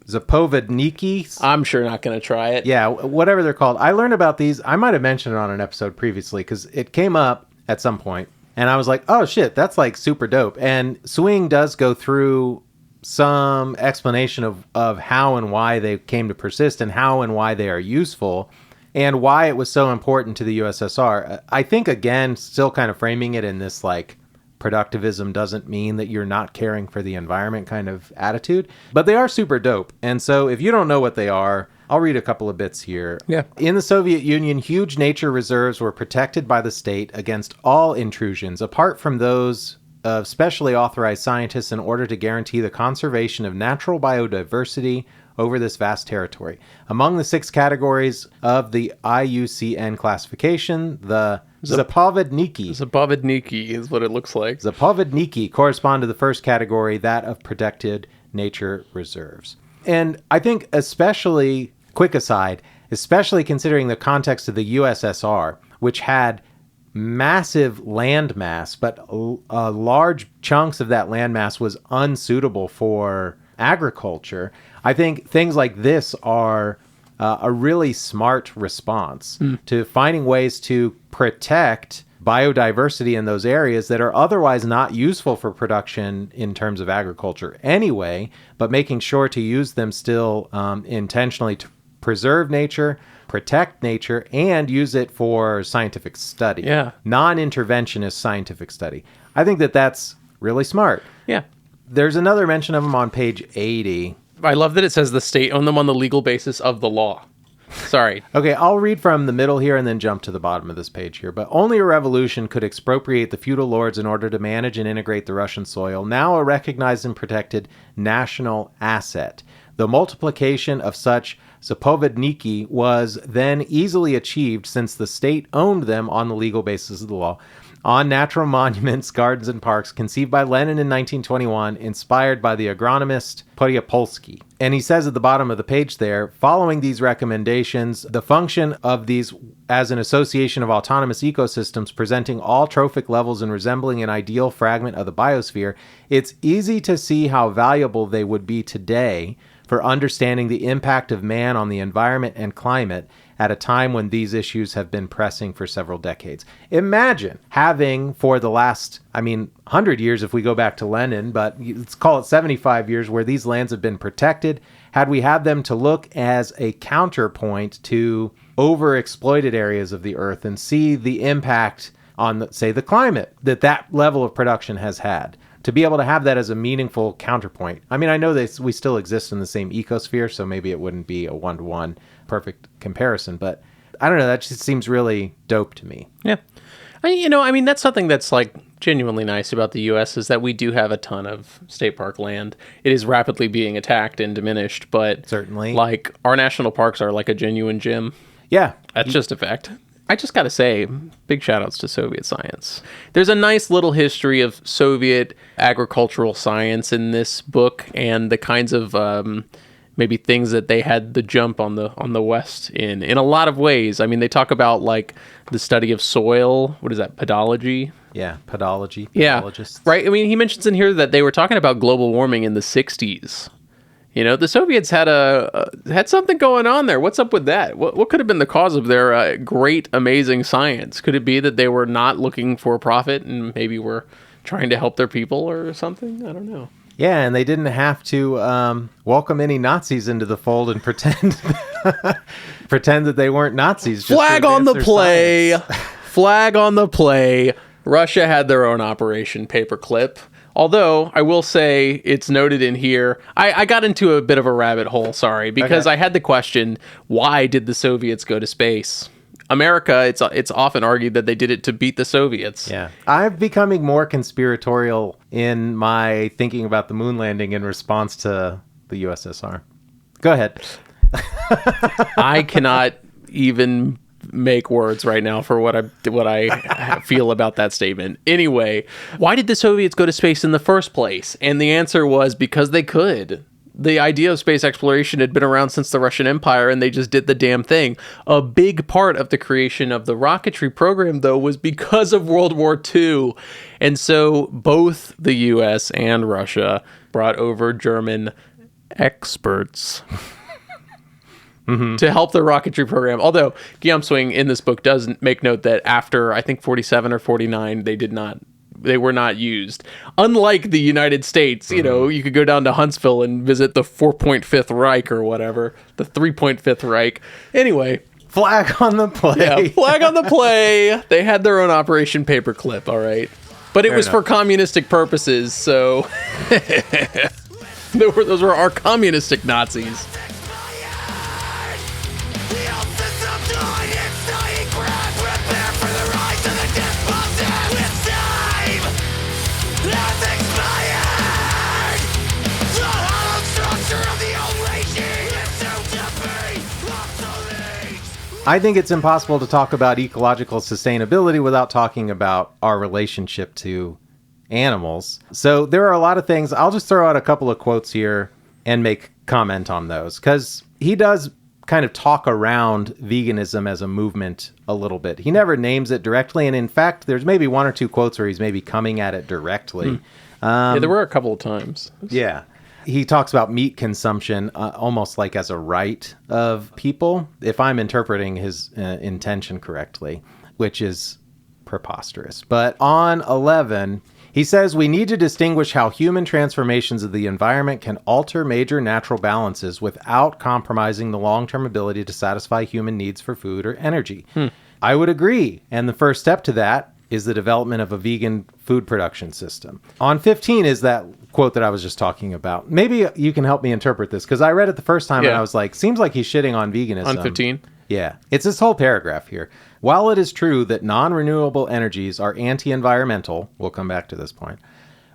[SPEAKER 2] Zapovedniki?
[SPEAKER 1] I'm sure not going to try it.
[SPEAKER 2] Yeah, whatever they're called. I learned about these. I might have mentioned it on an episode previously because it came up at some point, and I was like, oh shit, that's like super dope. And Suing does go through some explanation of how and why they came to persist and how and why they are useful and why it was so important to the USSR. I think, again, still kind of framing it in this like productivism doesn't mean that you're not caring for the environment kind of attitude, but they are super dope. And so if you don't know what they are, I'll read a couple of bits here.
[SPEAKER 1] Yeah.
[SPEAKER 2] In the Soviet Union, huge nature reserves were protected by the state against all intrusions, apart from those of specially authorized scientists in order to guarantee the conservation of natural biodiversity over this vast territory. Among the 6 categories of the IUCN classification, the Zapovedniki.
[SPEAKER 1] Zapovedniki is what it looks like.
[SPEAKER 2] Zapovedniki correspond to the first category, that of protected nature reserves. And I think especially, quick aside, especially considering the context of the USSR, which had massive landmass, but large chunks of that landmass was unsuitable for agriculture. I think things like this are a really smart response to finding ways to protect biodiversity in those areas that are otherwise not useful for production in terms of agriculture anyway, but making sure to use them still intentionally to preserve nature, protect nature, and use it for scientific study.
[SPEAKER 1] Yeah.
[SPEAKER 2] Non-interventionist scientific study. I think that that's really smart.
[SPEAKER 1] Yeah.
[SPEAKER 2] There's another mention of them on page 80.
[SPEAKER 1] I love that it says the state owned them on the legal basis of the law. Sorry.
[SPEAKER 2] Okay, I'll read from the middle here and then jump to the bottom of this page here. But only a revolution could expropriate the feudal lords in order to manage and integrate the Russian soil, now a recognized and protected national asset. The multiplication of such Zapovedniki was then easily achieved since the state owned them on the legal basis of the law, on natural monuments, gardens, and parks conceived by Lenin in 1921, inspired by the agronomist Poryapolsky. And he says at the bottom of the page there, following these recommendations, the function of these as an association of autonomous ecosystems presenting all trophic levels and resembling an ideal fragment of the biosphere, it's easy to see how valuable they would be today for understanding the impact of man on the environment and climate at a time when these issues have been pressing for several decades. Imagine having, for the last, 100 years if we go back to Lenin, but let's call it 75 years, where these lands have been protected, had we had them to look as a counterpoint to overexploited areas of the earth and see the impact on, say, the climate that level of production has had. To be able to have that as a meaningful counterpoint. I know that we still exist in the same ecosphere, so maybe it wouldn't be a one-to-one perfect comparison, but I don't know, that just seems really dope to me.
[SPEAKER 1] Yeah. I mean, that's something that's like genuinely nice about the U.S. is that we do have a ton of state park land. It is rapidly being attacked and diminished, but
[SPEAKER 2] Certainly.
[SPEAKER 1] like our national parks are like a genuine gym.
[SPEAKER 2] Yeah.
[SPEAKER 1] That's just a fact. I just got to say, big shout outs to Soviet science. There's a nice little history of Soviet agricultural science in this book and the kinds of maybe things that they had the jump on the West in a lot of ways. I mean, they talk about like the study of soil. What is that? Pedology?
[SPEAKER 2] Yeah, pedology.
[SPEAKER 1] Yeah,
[SPEAKER 2] pedologists.
[SPEAKER 1] right. I mean, he mentions in here that they were talking about global warming in the 60s. You know, the Soviets had had something going on there. What's up with that? What could have been the cause of their great, amazing science? Could it be that they were not looking for profit and maybe were trying to help their people or something? I don't know.
[SPEAKER 2] Yeah, and they didn't have to welcome any Nazis into the fold and pretend that they weren't Nazis. Just
[SPEAKER 1] Flag on the play.
[SPEAKER 2] science.
[SPEAKER 1] Flag on the play. Russia had their own Operation Paperclip. Although, I will say, it's noted in here, I got into a bit of a rabbit hole, sorry, because I had the question, why did the Soviets go to space? America, it's often argued that they did it to beat the Soviets.
[SPEAKER 2] Yeah. I'm becoming more conspiratorial in my thinking about the moon landing in response to the USSR. Go ahead.
[SPEAKER 1] I cannot even make words right now for what I feel about that statement. Anyway, why did the Soviets go to space in the first place? And the answer was because they could. The idea of space exploration had been around since the Russian Empire, and they just did the damn thing. A big part of the creation of the rocketry program, though, was because of World War II. And so both the US and Russia brought over German experts to help the rocketry program. Although Guillaume Suing in this book does make note that after, I think, 47 or 49, they were not used. Unlike the United States, you know, you could go down to Huntsville and visit the 4.5th Reich or whatever, the 3.5th Reich. Anyway.
[SPEAKER 2] Flag on the play.
[SPEAKER 1] Yeah, flag on the play. They had their own Operation Paperclip, all right. But it was for communistic purposes, so those were our communistic Nazis.
[SPEAKER 2] I think it's impossible to talk about ecological sustainability without talking about our relationship to animals. So there are a lot of things. I'll just throw out a couple of quotes here and make comment on those, because he does kind of talk around veganism as a movement a little bit. He never names it directly, and in fact, there's maybe one or two quotes where he's maybe coming at it directly.
[SPEAKER 1] Yeah, there were a couple of times.
[SPEAKER 2] Yeah. He talks about meat consumption almost like as a right of people, if I'm interpreting his intention correctly, which is preposterous. But on 11, he says we need to distinguish how human transformations of the environment can alter major natural balances without compromising the long-term ability to satisfy human needs for food or energy. I would agree. And the first step to that is the development of a vegan food production system. On 15 is that quote that I was just talking about. Maybe you can help me interpret this, because I read it the first time and I was like, seems like he's shitting on veganism.
[SPEAKER 1] On 15?
[SPEAKER 2] Yeah. It's this whole paragraph here. While it is true that non-renewable energies are anti-environmental, we'll come back to this point,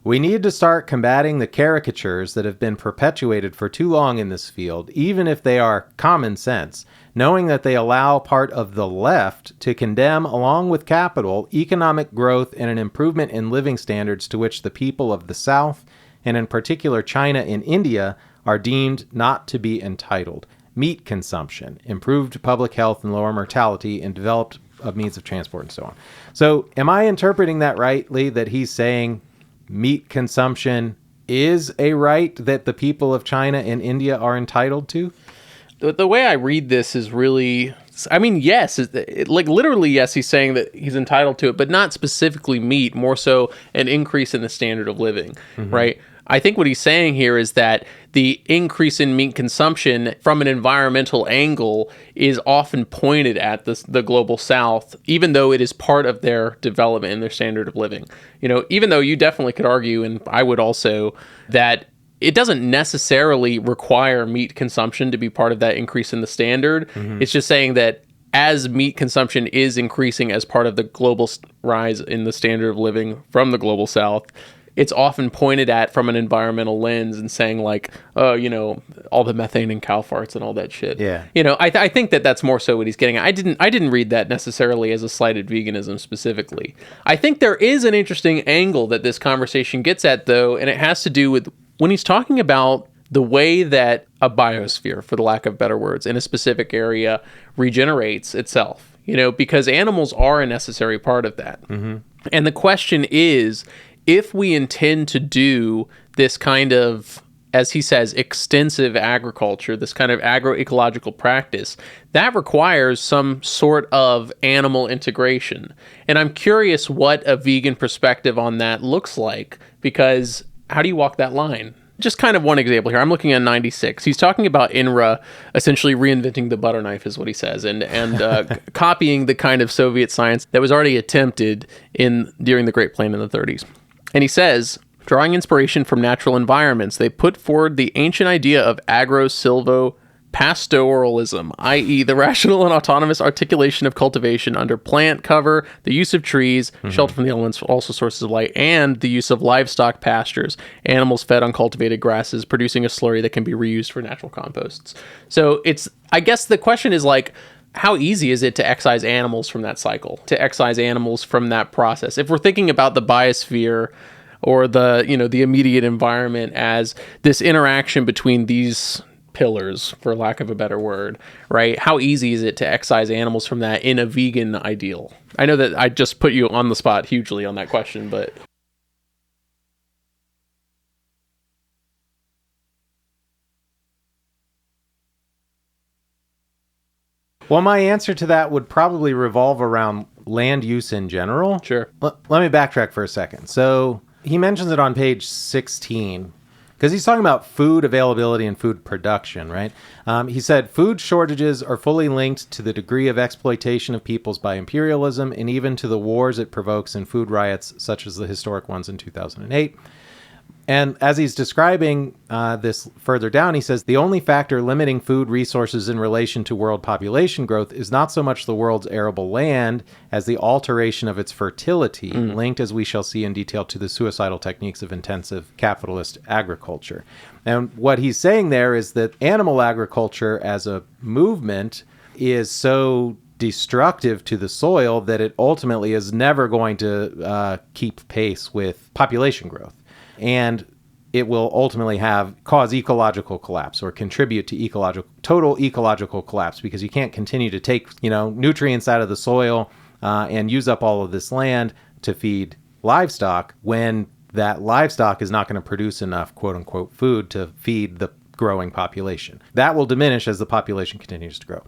[SPEAKER 2] we need to start combating the caricatures that have been perpetuated for too long in this field, even if they are common sense, knowing that they allow part of the left to condemn, along with capital, economic growth and an improvement in living standards to which the people of the South, and in particular China and India, are deemed not to be entitled. Meat consumption, improved public health and lower mortality, and developed of means of transport and so on. So am I interpreting that rightly, that he's saying meat consumption is a right that the people of China and India are entitled to?
[SPEAKER 1] The way I read this is really, I mean, yes, like literally, yes, he's saying that he's entitled to it, but not specifically meat, more so an increase in the standard of living, right? I think what he's saying here is that the increase in meat consumption from an environmental angle is often pointed at the global South, even though it is part of their development and their standard of living. You know, even though you definitely could argue, and I would also, that it doesn't necessarily require meat consumption to be part of that increase in the standard. It's just saying that as meat consumption is increasing as part of the global rise in the standard of living from the global south, it's often pointed at from an environmental lens and saying like, oh, all the methane in cow farts and all that shit.
[SPEAKER 2] Yeah.
[SPEAKER 1] I think that that's more so what he's getting at. I didn't read that necessarily as a slight at veganism specifically. I think there is an interesting angle that this conversation gets at, though, and it has to do with when he's talking about the way that a biosphere, for the lack of better words, in a specific area regenerates itself, because animals are a necessary part of that. Mm-hmm. And the question is, if we intend to do this kind of, as he says, extensive agriculture, this kind of agroecological practice, that requires some sort of animal integration. And I'm curious what a vegan perspective on that looks like, because how do you walk that line? Just kind of one example here. I'm looking at 96. He's talking about INRA essentially reinventing the butter knife, is what he says, and copying the kind of Soviet science that was already attempted during the Great Plain in the 30s. And he says, drawing inspiration from natural environments, they put forward the ancient idea of agro-silvo-pastoralism, i.e. the rational and autonomous articulation of cultivation under plant cover, the use of trees, shelter from the elements, also sources of light, and the use of livestock pastures, animals fed on cultivated grasses, producing a slurry that can be reused for natural composts. So I guess the question is like, how easy is it to excise animals from that cycle, to excise animals from that process? If we're thinking about the biosphere or the immediate environment as this interaction between these pillars, for lack of a better word, right? How easy is it to excise animals from that in a vegan ideal? I know that I just put you on the spot hugely on that question, but...
[SPEAKER 2] Well, my answer to that would probably revolve around land use in general.
[SPEAKER 1] Sure.
[SPEAKER 2] Let me backtrack for a second. So he mentions it on page 16, because he's talking about food availability and food production, right? He said, food shortages are fully linked to the degree of exploitation of peoples by imperialism and even to the wars it provokes in food riots, such as the historic ones in 2008. And as he's describing this further down, he says, the only factor limiting food resources in relation to world population growth is not so much the world's arable land as the alteration of its fertility, linked, as we shall see in detail, to the suicidal techniques of intensive capitalist agriculture. And what he's saying there is that animal agriculture as a movement is so destructive to the soil that it ultimately is never going to keep pace with population growth. And it will ultimately cause ecological collapse or contribute to total ecological collapse, because you can't continue to take, nutrients out of the soil and use up all of this land to feed livestock when that livestock is not going to produce enough quote unquote food to feed the growing population. That will diminish as the population continues to grow.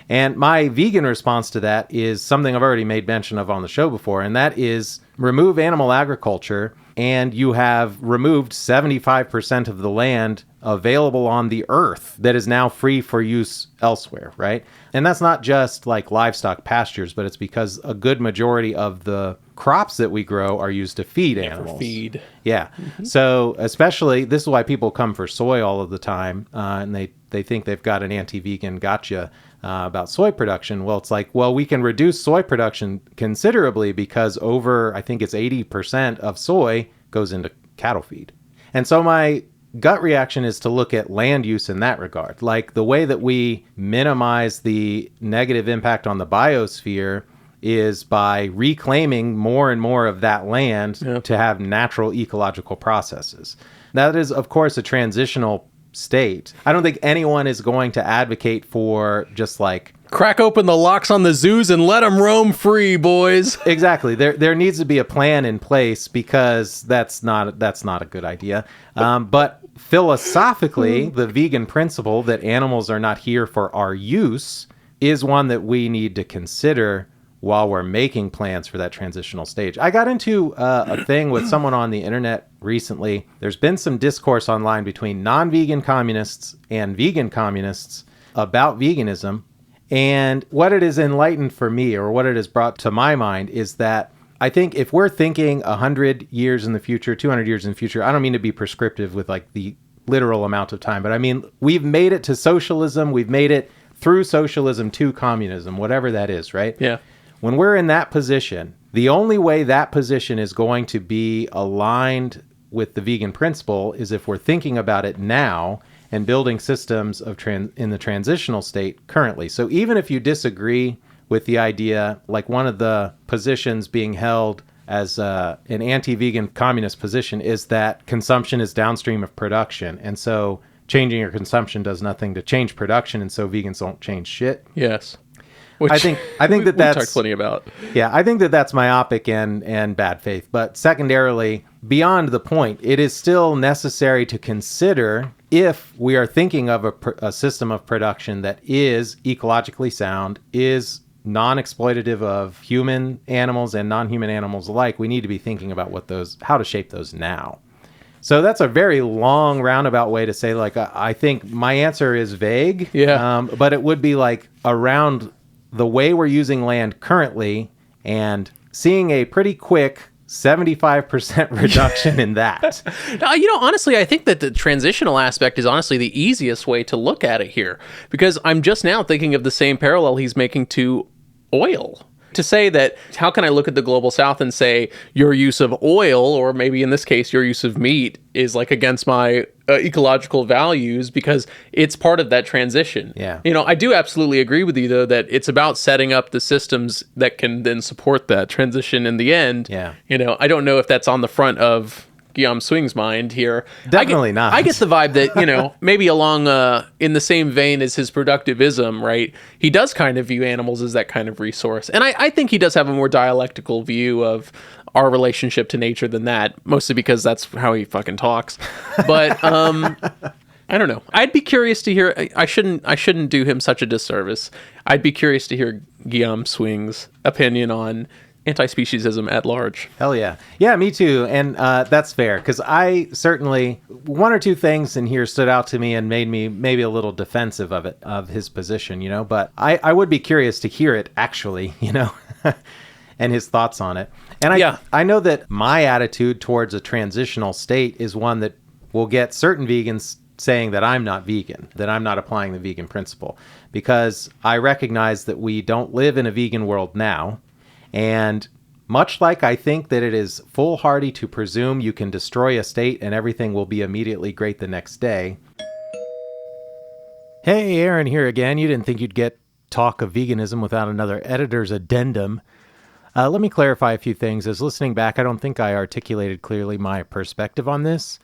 [SPEAKER 2] And my vegan response to that is something I've already made mention of on the show before, and that is remove animal agriculture, and you have removed 75% of the land available on the earth that is now free for use elsewhere, right? And that's not just like livestock pastures, but it's because a good majority of the crops that we grow are used to feed animals.
[SPEAKER 1] Feed.
[SPEAKER 2] Yeah. Mm-hmm. So especially, this is why people come for soy all of the time, and they think they've got an anti-vegan gotcha about soy production. Well, it's like, we can reduce soy production considerably because I think it's 80% of soy goes into cattle feed. And so my gut reaction is to look at land use in that regard. Like the way that we minimize the negative impact on the biosphere is by reclaiming more and more of that land to have natural ecological processes. That is, of course, a transitional state. I don't think anyone is going to advocate for just like
[SPEAKER 1] crack open the locks on the zoos and let them roam free, boys.
[SPEAKER 2] Exactly. There needs to be a plan in place, because that's not a good idea. But philosophically, the vegan principle that animals are not here for our use is one that we need to consider while we're making plans for that transitional stage. I got into a thing with someone on the internet recently. There's been some discourse online between non-vegan communists and vegan communists about veganism. And what it has enlightened for me, or what it has brought to my mind, is that I think if we're thinking 100 years in the future, 200 years in the future, I don't mean to be prescriptive with like the literal amount of time, but I mean, we've made it to socialism. We've made it through socialism to communism, whatever that is, right?
[SPEAKER 1] Yeah.
[SPEAKER 2] When we're in that position, the only way that position is going to be aligned with the vegan principle is if we're thinking about it now and building systems of in the transitional state currently. So even if you disagree with the idea, like one of the positions being held as an anti-vegan communist position is that consumption is downstream of production. And so changing your consumption does nothing to change production. And so vegans don't change shit.
[SPEAKER 1] Yes. Which
[SPEAKER 2] I think
[SPEAKER 1] we
[SPEAKER 2] that's
[SPEAKER 1] talked plenty about.
[SPEAKER 2] Yeah, I think that's myopic and bad faith. But secondarily, beyond the point, it is still necessary to consider if we are thinking of a system of production that is ecologically sound, is non-exploitative of human animals and non-human animals alike, we need to be thinking about how to shape those now. So that's a very long roundabout way to say, like, I think my answer is vague.
[SPEAKER 1] Yeah.
[SPEAKER 2] But it would be like around the way we're using land currently and seeing a pretty quick 75% reduction in that.
[SPEAKER 1] Honestly, I think that the transitional aspect is honestly the easiest way to look at it here, because I'm just now thinking of the same parallel he's making to oil. To say that, how can I look at the global south and say your use of oil, or maybe in this case, your use of meat, is like against my ecological values because it's part of that transition.
[SPEAKER 2] Yeah.
[SPEAKER 1] I do absolutely agree with you, though, that it's about setting up the systems that can then support that transition in the end.
[SPEAKER 2] Yeah.
[SPEAKER 1] I don't know if that's on the front of Guillaume Suing's mind here.
[SPEAKER 2] Definitely not.
[SPEAKER 1] I get the vibe that, maybe along in the same vein as his productivism, right? He does kind of view animals as that kind of resource. And I think he does have a more dialectical view of our relationship to nature than that, mostly because that's how he fucking talks. But I don't know. I'd be curious to hear. I shouldn't do him such a disservice. I'd be curious to hear Guillaume Suing's opinion on anti-speciesism at large.
[SPEAKER 2] Hell yeah. Yeah, me too. And that's fair, because I certainly, one or two things in here stood out to me and made me maybe a little defensive of his position, but I would be curious to hear it actually, and his thoughts on it. And I know that my attitude towards a transitional state is one that will get certain vegans saying that I'm not vegan, that I'm not applying the vegan principle, because I recognize that we don't live in a vegan world now. And much like I think that it is foolhardy to presume you can destroy a state and everything will be immediately great the next day. Hey, Aaron here again. You didn't think you'd get talk of veganism without another editor's addendum. Let me clarify a few things. As listening back, I don't think I articulated clearly my perspective on this.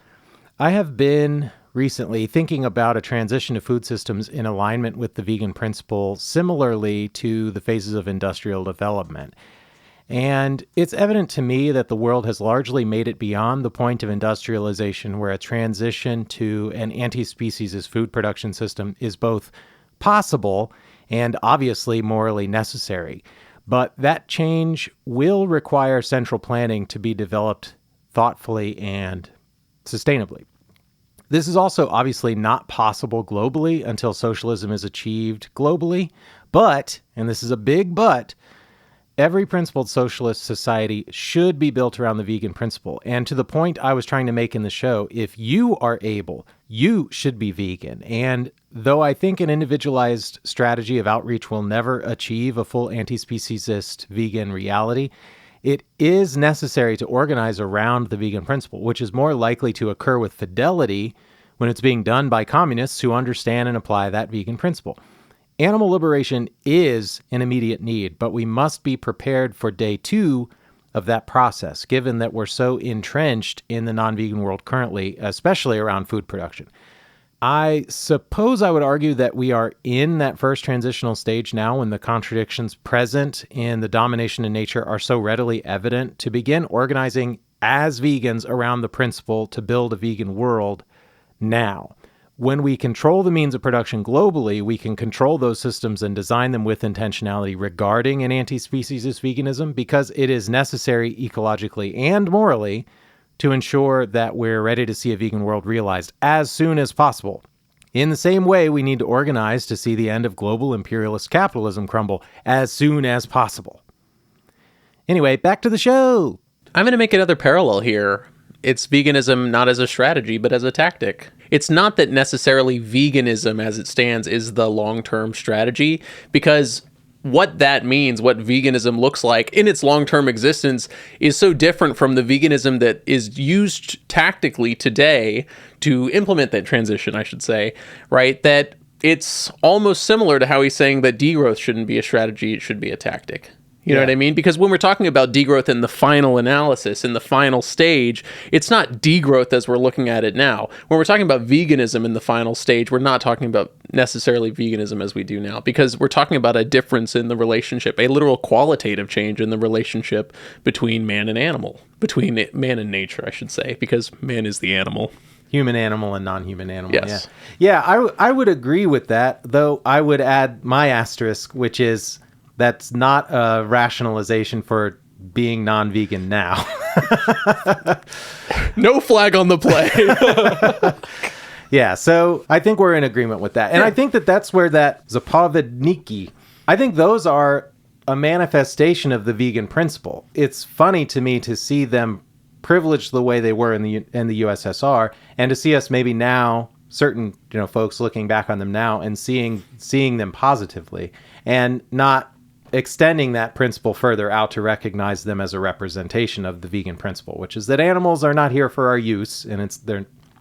[SPEAKER 2] I have been recently thinking about a transition to food systems in alignment with the vegan principle, similarly to the phases of industrial development. And it's evident to me that the world has largely made it beyond the point of industrialization, where a transition to an anti-species food production system is both possible and obviously morally necessary. But that change will require central planning to be developed thoughtfully and sustainably. This is also obviously not possible globally until socialism is achieved globally. But, and this is a big but, every principled socialist society should be built around the vegan principle. And to the point I was trying to make in the show, if you are able, you should be vegan. And though I think an individualized strategy of outreach will never achieve a full anti-speciesist vegan reality, it is necessary to organize around the vegan principle, which is more likely to occur with fidelity when it's being done by communists who understand and apply that vegan principle. Animal liberation is an immediate need, but we must be prepared for day 2 of that process, given that we're so entrenched in the non-vegan world currently, especially around food production. I suppose I would argue that we are in that first transitional stage now, when the contradictions present in the domination in nature are so readily evident, to begin organizing as vegans around the principle to build a vegan world now. When we control the means of production globally, we can control those systems and design them with intentionality regarding an anti-speciesist veganism, because it is necessary ecologically and morally to ensure that we're ready to see a vegan world realized as soon as possible. In the same way, we need to organize to see the end of global imperialist capitalism crumble as soon as possible. Anyway, back to the show.
[SPEAKER 1] I'm going to make another parallel here. it's veganism not as a strategy, but as a tactic. It's not that necessarily veganism as it stands is the long-term strategy, because what that means, what veganism looks like in its long-term existence, is so different from the veganism that is used tactically today to implement that transition, I should say, right? That it's almost similar to how he's saying that degrowth shouldn't be a strategy, it should be a tactic. You know what I mean? Because when we're talking about degrowth in the final analysis, in the final stage, it's not degrowth as we're looking at it now. When we're talking about veganism in the final stage, we're not talking about necessarily veganism as we do now, because we're talking about a difference in the relationship, a literal qualitative change in the relationship between man and animal, between man and nature, I should say, because man is the animal.
[SPEAKER 2] Human animal and non-human animal.
[SPEAKER 1] Yes.
[SPEAKER 2] Yeah, I would agree with that, though I would add my asterisk, which is that's not a rationalization for being non-vegan now.
[SPEAKER 1] No flag on the play.
[SPEAKER 2] Yeah, so I think we're in agreement with that. And I think that that's where that zapovedniki, I think those are a manifestation of the vegan principle. It's funny to me to see them privileged the way they were in the USSR, and to see us maybe now, certain folks looking back on them now and seeing them positively, and not extending that principle further out to recognize them as a representation of the vegan principle, which is that animals are not here for our use, and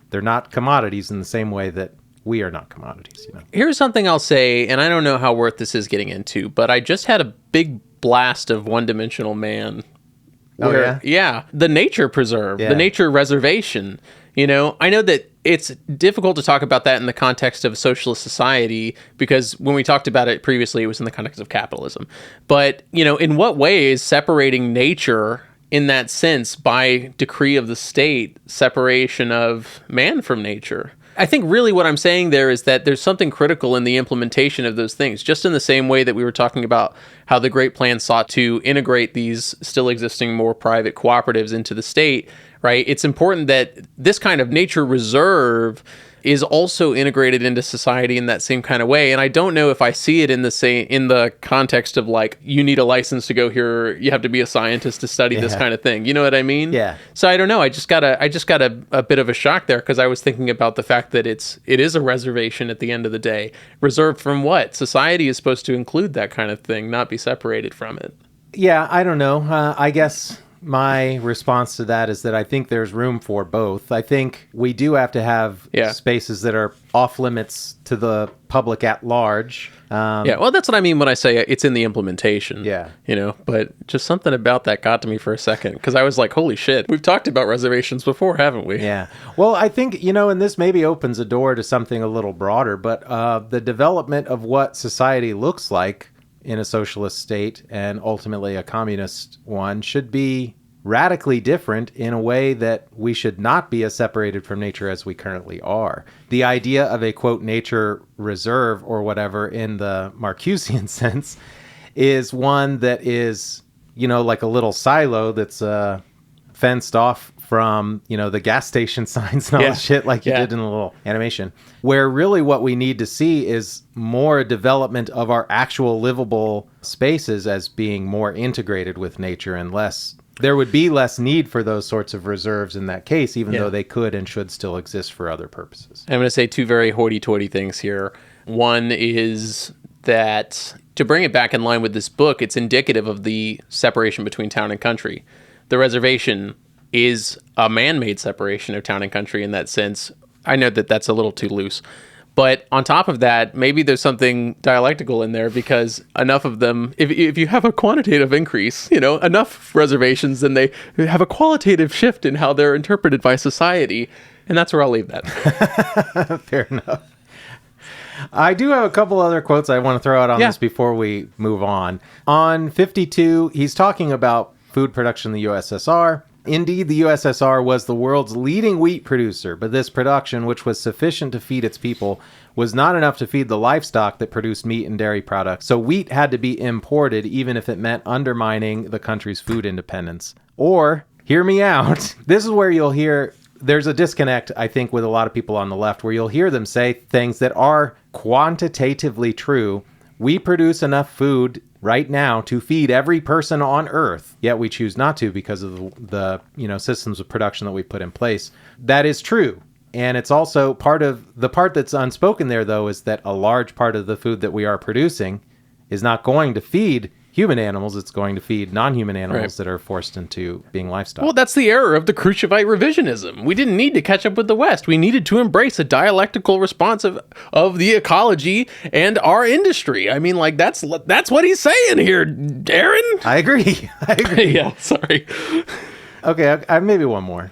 [SPEAKER 2] they're not commodities in the same way that we are not commodities.
[SPEAKER 1] Here's something I'll say, and I don't know how worth this is getting into, but I just had a big blast of One-Dimensional Man. The nature preserve, the nature reservation. I know that it's difficult to talk about that in the context of a socialist society, because when we talked about it previously, it was in the context of capitalism. But, in what way is separating nature in that sense by decree of the state, separation of man from nature? I think really what I'm saying there is that there's something critical in the implementation of those things, just in the same way that we were talking about how the Great Plan sought to integrate these still existing more private cooperatives into the state, right? It's important that this kind of nature reserve is also integrated into society in that same kind of way. And I don't know if I see it in the context of like, you need a license to go here, you have to be a scientist to study this kind of thing. You know what I mean?
[SPEAKER 2] Yeah.
[SPEAKER 1] So I don't know. I just got a bit of a shock there, because I was thinking about the fact that it is a reservation at the end of the day. Reserved from what? Society is supposed to include that kind of thing, not be separated from it.
[SPEAKER 2] Yeah, I don't know. I guess my response to that is that I think there's room for both. I think we do have to have spaces that are off limits to the public at large.
[SPEAKER 1] Well, that's what I mean when I say it's in the implementation.
[SPEAKER 2] Yeah.
[SPEAKER 1] But just something about that got to me for a second, because I was like, holy shit, we've talked about reservations before, haven't we?
[SPEAKER 2] Yeah. Well, I think, and this maybe opens a door to something a little broader, but the development of what society looks like in a socialist state and ultimately a communist one should be radically different in a way that we should not be as separated from nature as we currently are. The idea of a, quote, nature reserve or whatever in the Marcusean sense is one that is, like a little silo that's fenced off from, the gas station signs and all that shit like you did in the little animation, where really what we need to see is more development of our actual livable spaces as being more integrated with nature, and there would be less need for those sorts of reserves in that case, even though they could and should still exist for other purposes.
[SPEAKER 1] I'm going to say two very hoity-toity things here. One is that, to bring it back in line with this book, it's indicative of the separation between town and country. The reservation is a man-made separation of town and country in that sense. I know that that's a little too loose. But on top of that, maybe there's something dialectical in there, because enough of them, if you have a quantitative increase, enough reservations, then they have a qualitative shift in how they're interpreted by society. And that's where I'll leave that.
[SPEAKER 2] Fair enough. I do have a couple other quotes I want to throw out on this before we move on. On 52, he's talking about food production in the USSR. Indeed, the USSR was the world's leading wheat producer, but this production, which was sufficient to feed its people, was not enough to feed the livestock that produced meat and dairy products. So wheat had to be imported, even if it meant undermining the country's food independence. Or, hear me out, this is where you'll hear, there's a disconnect, I think, with a lot of people on the left, where you'll hear them say things that are quantitatively true. We produce enough food right now to feed every person on Earth, yet we choose not to because of the systems of production that we put in place. That is true. And it's also part that's unspoken there, though, is that a large part of the food that we are producing is not going to feed human animals. It's going to feed non-human animals that are forced into being livestock.
[SPEAKER 1] Well, that's the error of the Khrushchevite revisionism. We didn't need to catch up with the West. We needed to embrace a dialectical response of the ecology and our industry. I mean, like, that's what he's saying here, Aaron.
[SPEAKER 2] I agree.
[SPEAKER 1] Yeah, sorry.
[SPEAKER 2] Okay, maybe one more.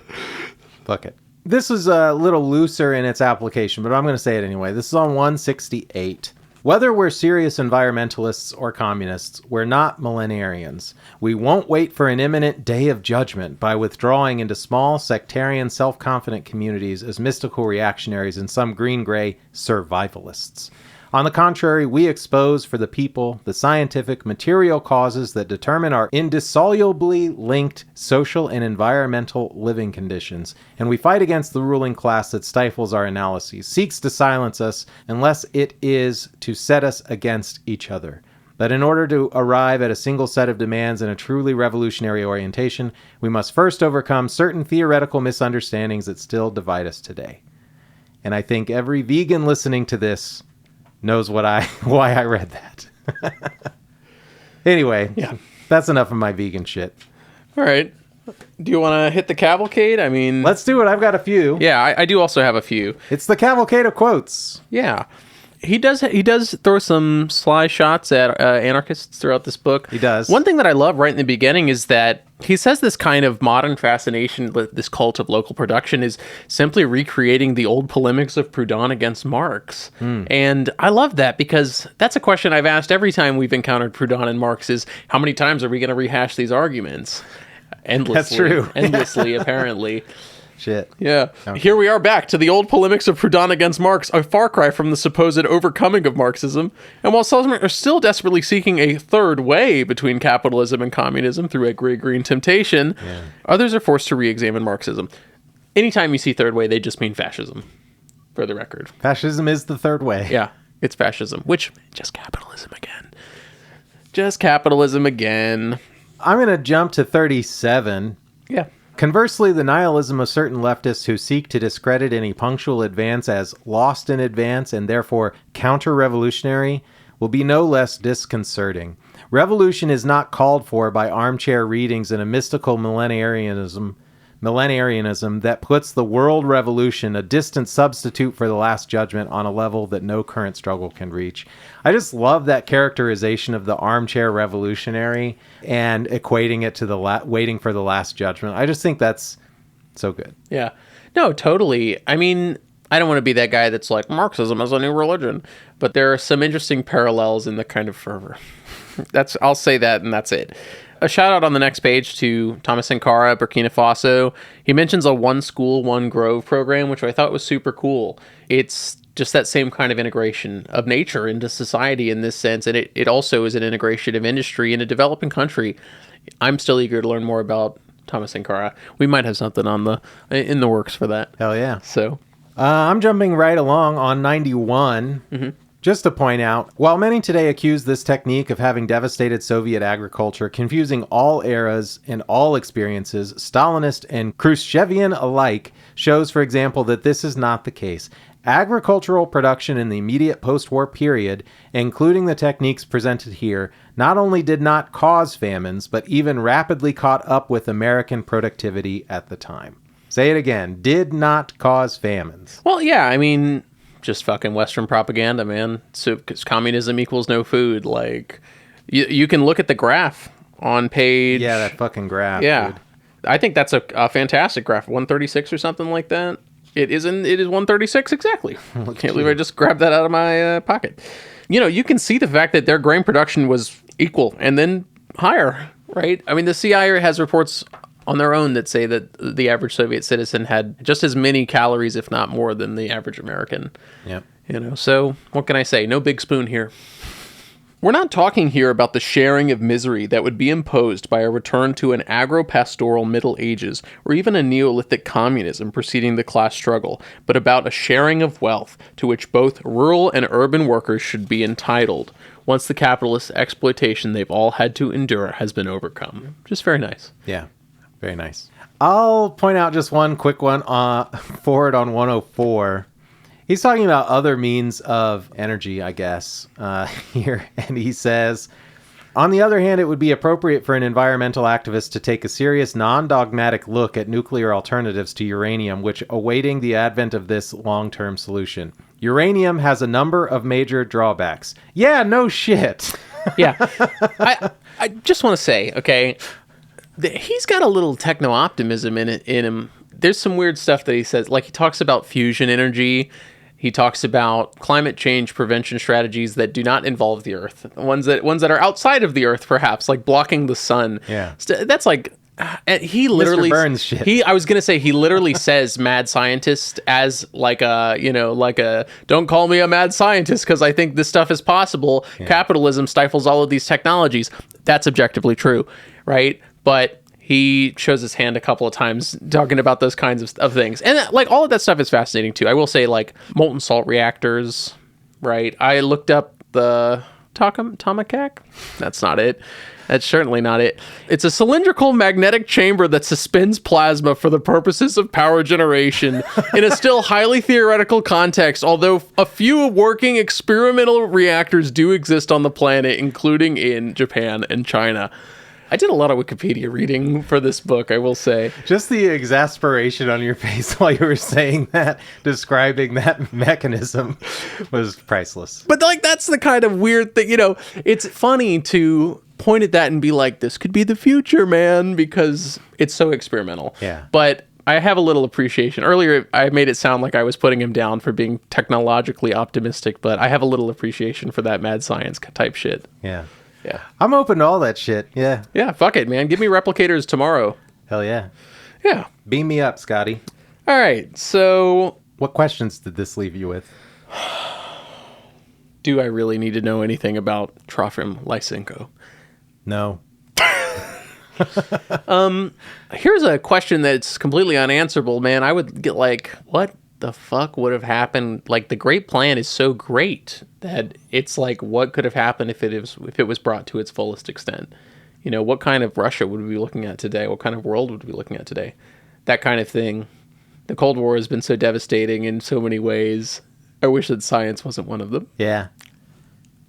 [SPEAKER 2] Fuck it. This is a little looser in its application, but I'm going to say it anyway. This is on 168. Whether we're serious environmentalists or communists, we're not millenarians. We won't wait for an imminent day of judgment by withdrawing into small, sectarian, self-confident communities as mystical reactionaries and some green-gray survivalists. On the contrary, we expose for the people the scientific, material causes that determine our indissolubly linked social and environmental living conditions, and we fight against the ruling class that stifles our analyses, seeks to silence us, unless it is to set us against each other. But in order to arrive at a single set of demands and a truly revolutionary orientation, we must first overcome certain theoretical misunderstandings that still divide us today. And I think every vegan listening to this knows why I read that. Anyway, yeah, that's enough of my vegan shit.
[SPEAKER 1] All right. Do you want to hit the cavalcade? I mean...
[SPEAKER 2] Let's do it. I've got a few.
[SPEAKER 1] Yeah, I do also have a few.
[SPEAKER 2] It's the cavalcade of quotes.
[SPEAKER 1] Yeah. He does throw some sly shots at anarchists throughout this book.
[SPEAKER 2] He does.
[SPEAKER 1] One thing that I love right in the beginning is that he says this kind of modern fascination with this cult of local production is simply recreating the old polemics of Proudhon against Marx. And I love that because that's a question I've asked every time we've encountered Proudhon and Marx is, how many times are we going to rehash these arguments? Endlessly.
[SPEAKER 2] That's true.
[SPEAKER 1] Endlessly, apparently.
[SPEAKER 2] Shit.
[SPEAKER 1] Yeah. Okay. Here we are back to the old polemics of Proudhon against Marx, a far cry from the supposed overcoming of Marxism. And while some are still desperately seeking a third way between capitalism and communism through a gray green temptation, others are forced to re-examine Marxism. Anytime you see third way, they just mean fascism, for the record.
[SPEAKER 2] Fascism is the third way.
[SPEAKER 1] Yeah, it's fascism, which, just capitalism again. Just capitalism again.
[SPEAKER 2] I'm going to jump to 37.
[SPEAKER 1] Yeah.
[SPEAKER 2] Conversely, the nihilism of certain leftists who seek to discredit any punctual advance as lost in advance and therefore counter-revolutionary will be no less disconcerting. Revolution is not called for by armchair readings and a mystical millenarianism that puts the world revolution, a distant substitute for the Last Judgment, on a level that no current struggle can reach. I just love that characterization of the armchair revolutionary and equating it to the waiting for the Last Judgment. I just think that's so good.
[SPEAKER 1] Yeah. No, totally. I mean, I don't want to be that guy that's like, Marxism is a new religion, but there are some interesting parallels in the kind of fervor. I'll say that, and that's it. A shout out on the next page to Thomas Sankara, Burkina Faso. He mentions a one school, one grove program, which I thought was super cool. It's just that same kind of integration of nature into society in this sense. And it also is an integration of industry in a developing country. I'm still eager to learn more about Thomas Sankara. We might have something in the works for that.
[SPEAKER 2] Hell yeah.
[SPEAKER 1] So
[SPEAKER 2] I'm jumping right along on 91. Mm-hmm. Just to point out, while many today accuse this technique of having devastated Soviet agriculture, confusing all eras and all experiences, Stalinist and Khrushchevian alike, shows, for example, that this is not the case. Agricultural production in the immediate post-war period, including the techniques presented here, not only did not cause famines, but even rapidly caught up with American productivity at the time. Say it again, did not cause famines.
[SPEAKER 1] Well, yeah, I mean, just fucking Western propaganda, man. So, because communism equals no food. Like, you can look at the graph on page...
[SPEAKER 2] Yeah, that fucking graph,
[SPEAKER 1] yeah.
[SPEAKER 2] Dude.
[SPEAKER 1] I think that's a fantastic graph. 136 or something like that. It is 136 exactly. Can't believe I just grabbed that out of my pocket. You know, you can see the fact that their grain production was equal and then higher, right? I mean, the CIA has reports on their own that say that the average Soviet citizen had just as many calories, if not more, than the average American.
[SPEAKER 2] Yep.
[SPEAKER 1] You know, so what can I say? No big spoon here. We're not talking here about the sharing of misery that would be imposed by a return to an agro-pastoral Middle Ages or even a Neolithic communism preceding the class struggle, but about a sharing of wealth to which both rural and urban workers should be entitled once the capitalist exploitation they've all had to endure has been overcome. Just very nice.
[SPEAKER 2] Yeah, very nice. I'll point out just one quick one forward on 104. He's talking about other means of energy, I guess, here. And he says, on the other hand, it would be appropriate for an environmental activist to take a serious, non-dogmatic look at nuclear alternatives to uranium, which awaiting the advent of this long-term solution. Uranium has a number of major drawbacks. Yeah, no shit.
[SPEAKER 1] Yeah. I just want to say, okay, he's got a little techno-optimism in him. There's some weird stuff that he says. Like, he talks about fusion energy. He talks about climate change prevention strategies that do not involve the Earth. Ones that are outside of the Earth, perhaps, like blocking the sun.
[SPEAKER 2] Yeah.
[SPEAKER 1] That's like... he literally...
[SPEAKER 2] Mr. Burns shit.
[SPEAKER 1] I was going to say, he literally says mad scientist as like a, don't call me a mad scientist because I think this stuff is possible. Yeah. Capitalism stifles all of these technologies. That's objectively true, right? But... he shows his hand a couple of times talking about those kinds of things. And like all of that stuff is fascinating too. I will say, like, molten salt reactors, right? I looked up the Tomacac. That's not it. That's certainly not it. It's a cylindrical magnetic chamber that suspends plasma for the purposes of power generation in a still highly theoretical context, although a few working experimental reactors do exist on the planet, including in Japan and China. I did a lot of Wikipedia reading for this book, I will say. Just
[SPEAKER 2] the exasperation on your face while you were saying that, describing that mechanism, was priceless.
[SPEAKER 1] But, like, that's the kind of weird thing, it's funny to point at that and be like, this could be the future, man, because it's so experimental.
[SPEAKER 2] Yeah.
[SPEAKER 1] But I have a little appreciation. Earlier, I made it sound like I was putting him down for being technologically optimistic, but I have a little appreciation for that mad science type shit.
[SPEAKER 2] Yeah.
[SPEAKER 1] Yeah.
[SPEAKER 2] I'm open to all that shit. Yeah.
[SPEAKER 1] Yeah, fuck it, man. Give me replicators tomorrow.
[SPEAKER 2] Hell yeah.
[SPEAKER 1] Yeah.
[SPEAKER 2] Beam me up, Scotty.
[SPEAKER 1] All right, so...
[SPEAKER 2] what questions did this leave you with?
[SPEAKER 1] Do I really need to know anything about Trofim Lysenko?
[SPEAKER 2] No.
[SPEAKER 1] Here's a question that's completely unanswerable, man. I would get like, what the fuck would have happened? Like, the Great Plan is so great that it's like, what could have happened if it was brought to its fullest extent? What kind of Russia would we be looking at today? What kind of world would we be looking at today? That kind of thing. The Cold War has been so devastating in so many ways. I wish that science wasn't one of them.
[SPEAKER 2] Yeah.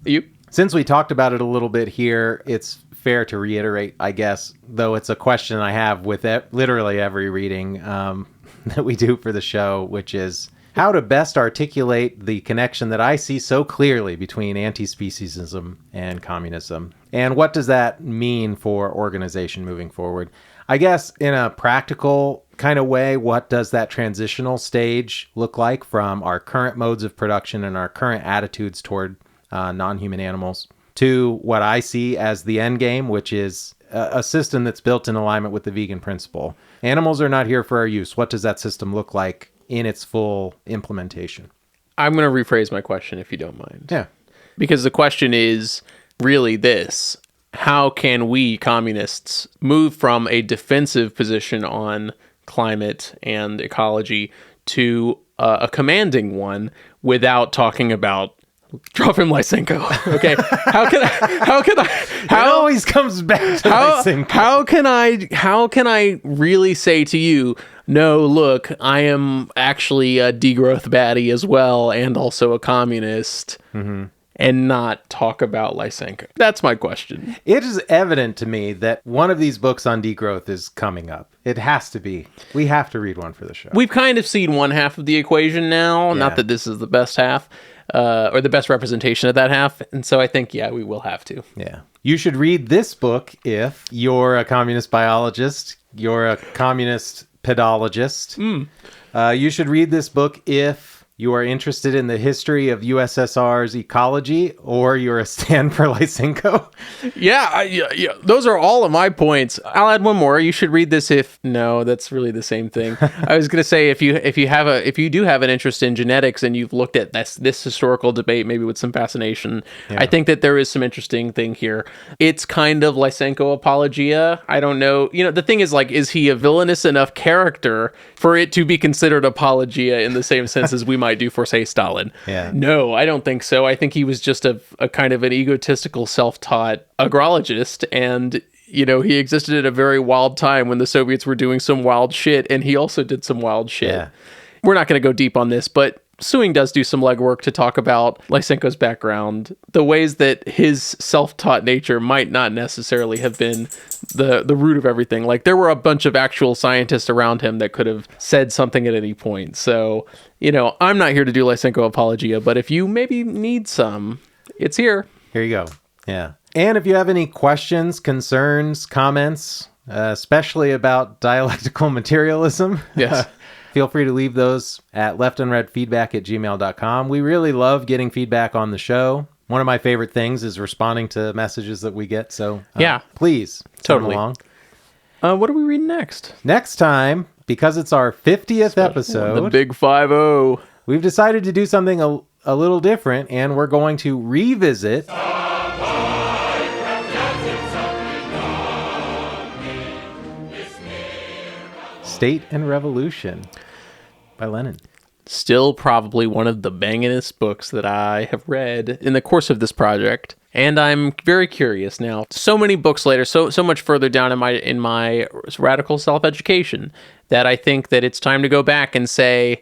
[SPEAKER 1] You?
[SPEAKER 2] Since we talked about it a little bit here, it's fair to reiterate, I guess, though it's a question I have with literally every reading that we do for the show, which is how to best articulate the connection that I see so clearly between anti-speciesism and communism. And what does that mean for organization moving forward? I guess in a practical kind of way, what does that transitional stage look like from our current modes of production and our current attitudes toward non-human animals to what I see as the end game, which is a system that's built in alignment with the vegan principle. Animals are not here for our use. What does that system look like in its full implementation?
[SPEAKER 1] I'm going to rephrase my question if you don't mind.
[SPEAKER 2] Yeah.
[SPEAKER 1] Because the question is really this: how can we communists move from a defensive position on climate and ecology to a commanding one without talking about Trofim Lysenko? Okay, it
[SPEAKER 2] always comes back to Lysenko.
[SPEAKER 1] How can I really say to you, no, look, I am actually a degrowth baddie as well, and also a communist, and not talk about Lysenko? That's my question.
[SPEAKER 2] It is evident to me that one of these books on degrowth is coming up. It has to be. We have to read one for the show.
[SPEAKER 1] We've kind of seen one half of the equation now. Yeah. Not that this is the best half. Or the best representation of that half. And so I think, we will have to.
[SPEAKER 2] Yeah. You should read this book if you're a communist biologist, you're a communist pedologist. You should read this book if you are interested in the history of USSR's ecology, or you're a stand for Lysenko.
[SPEAKER 1] Yeah, those are all of my points. I'll add one more. You should read this if no, that's really the same thing. I was gonna say if you do have an interest in genetics and you've looked at this historical debate maybe with some fascination, I think that there is some interesting thing here. It's kind of Lysenko apologia. I don't know. The thing is, like, is he a villainous enough character for it to be considered apologia in the same sense as we might do for, say, Stalin?
[SPEAKER 2] Yeah.
[SPEAKER 1] No, I don't think so. I think he was just a kind of an egotistical, self-taught agrologist, and he existed at a very wild time when the Soviets were doing some wild shit, and he also did some wild shit.
[SPEAKER 2] Yeah.
[SPEAKER 1] We're not going to go deep on this, but Suing does do some legwork to talk about Lysenko's background, the ways that his self-taught nature might not necessarily have been the root of everything. Like, there were a bunch of actual scientists around him that could have said something at any point. So, I'm not here to do Lysenko apologia, but if you maybe need some, it's here.
[SPEAKER 2] Here you go. Yeah. And if you have any questions, concerns, comments, especially about dialectical materialism,
[SPEAKER 1] yes,
[SPEAKER 2] feel free to leave those at leftunreadfeedback@gmail.com. We really love getting feedback on the show. One of my favorite things is responding to messages that we get. So please
[SPEAKER 1] totally
[SPEAKER 2] send
[SPEAKER 1] along. What are we reading next?
[SPEAKER 2] Next time, because it's our 50th episode,
[SPEAKER 1] the big 50,
[SPEAKER 2] we've decided to do something a little different, and we're going to revisit State and Revolution by Lenin.
[SPEAKER 1] Still probably one of the bangingest books that I have read in the course of this project. And I'm very curious now. So many books later, so much further down in my radical self-education, that I think that it's time to go back and say,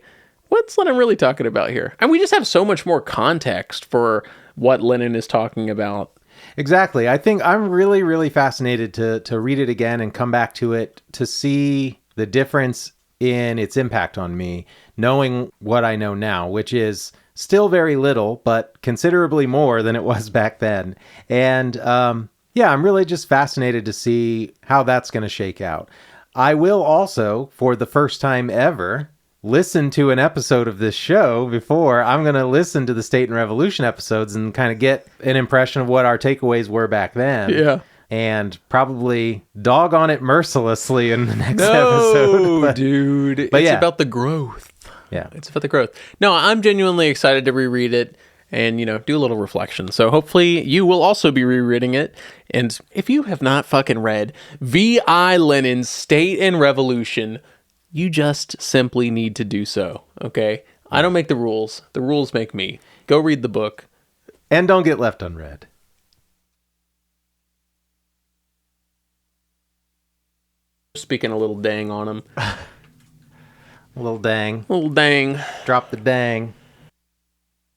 [SPEAKER 1] what's Lenin really talking about here? And we just have so much more context for what Lenin is talking about.
[SPEAKER 2] Exactly. I think I'm really, really fascinated to read it again and come back to it to see the difference in its impact on me, knowing what I know now, which is still very little, but considerably more than it was back then. And I'm really just fascinated to see how that's going to shake out. I will also, for the first time ever, listen to an episode of this show before I'm going to listen to the State and Revolution episodes and kind of get an impression of what our takeaways were back then.
[SPEAKER 1] Yeah.
[SPEAKER 2] And probably dog on it mercilessly in the next episode.
[SPEAKER 1] Dude. It's about the growth.
[SPEAKER 2] Yeah.
[SPEAKER 1] It's about the growth. No, I'm genuinely excited to reread it and, do a little reflection. So hopefully you will also be rereading it. And if you have not fucking read V.I. Lenin's State and Revolution, you just simply need to do so, okay? I don't make the rules. The rules make me. Go read the book.
[SPEAKER 2] And don't get left unread.
[SPEAKER 1] Speaking a little dang on him.
[SPEAKER 2] A little dang.
[SPEAKER 1] Little dang.
[SPEAKER 2] Drop the dang.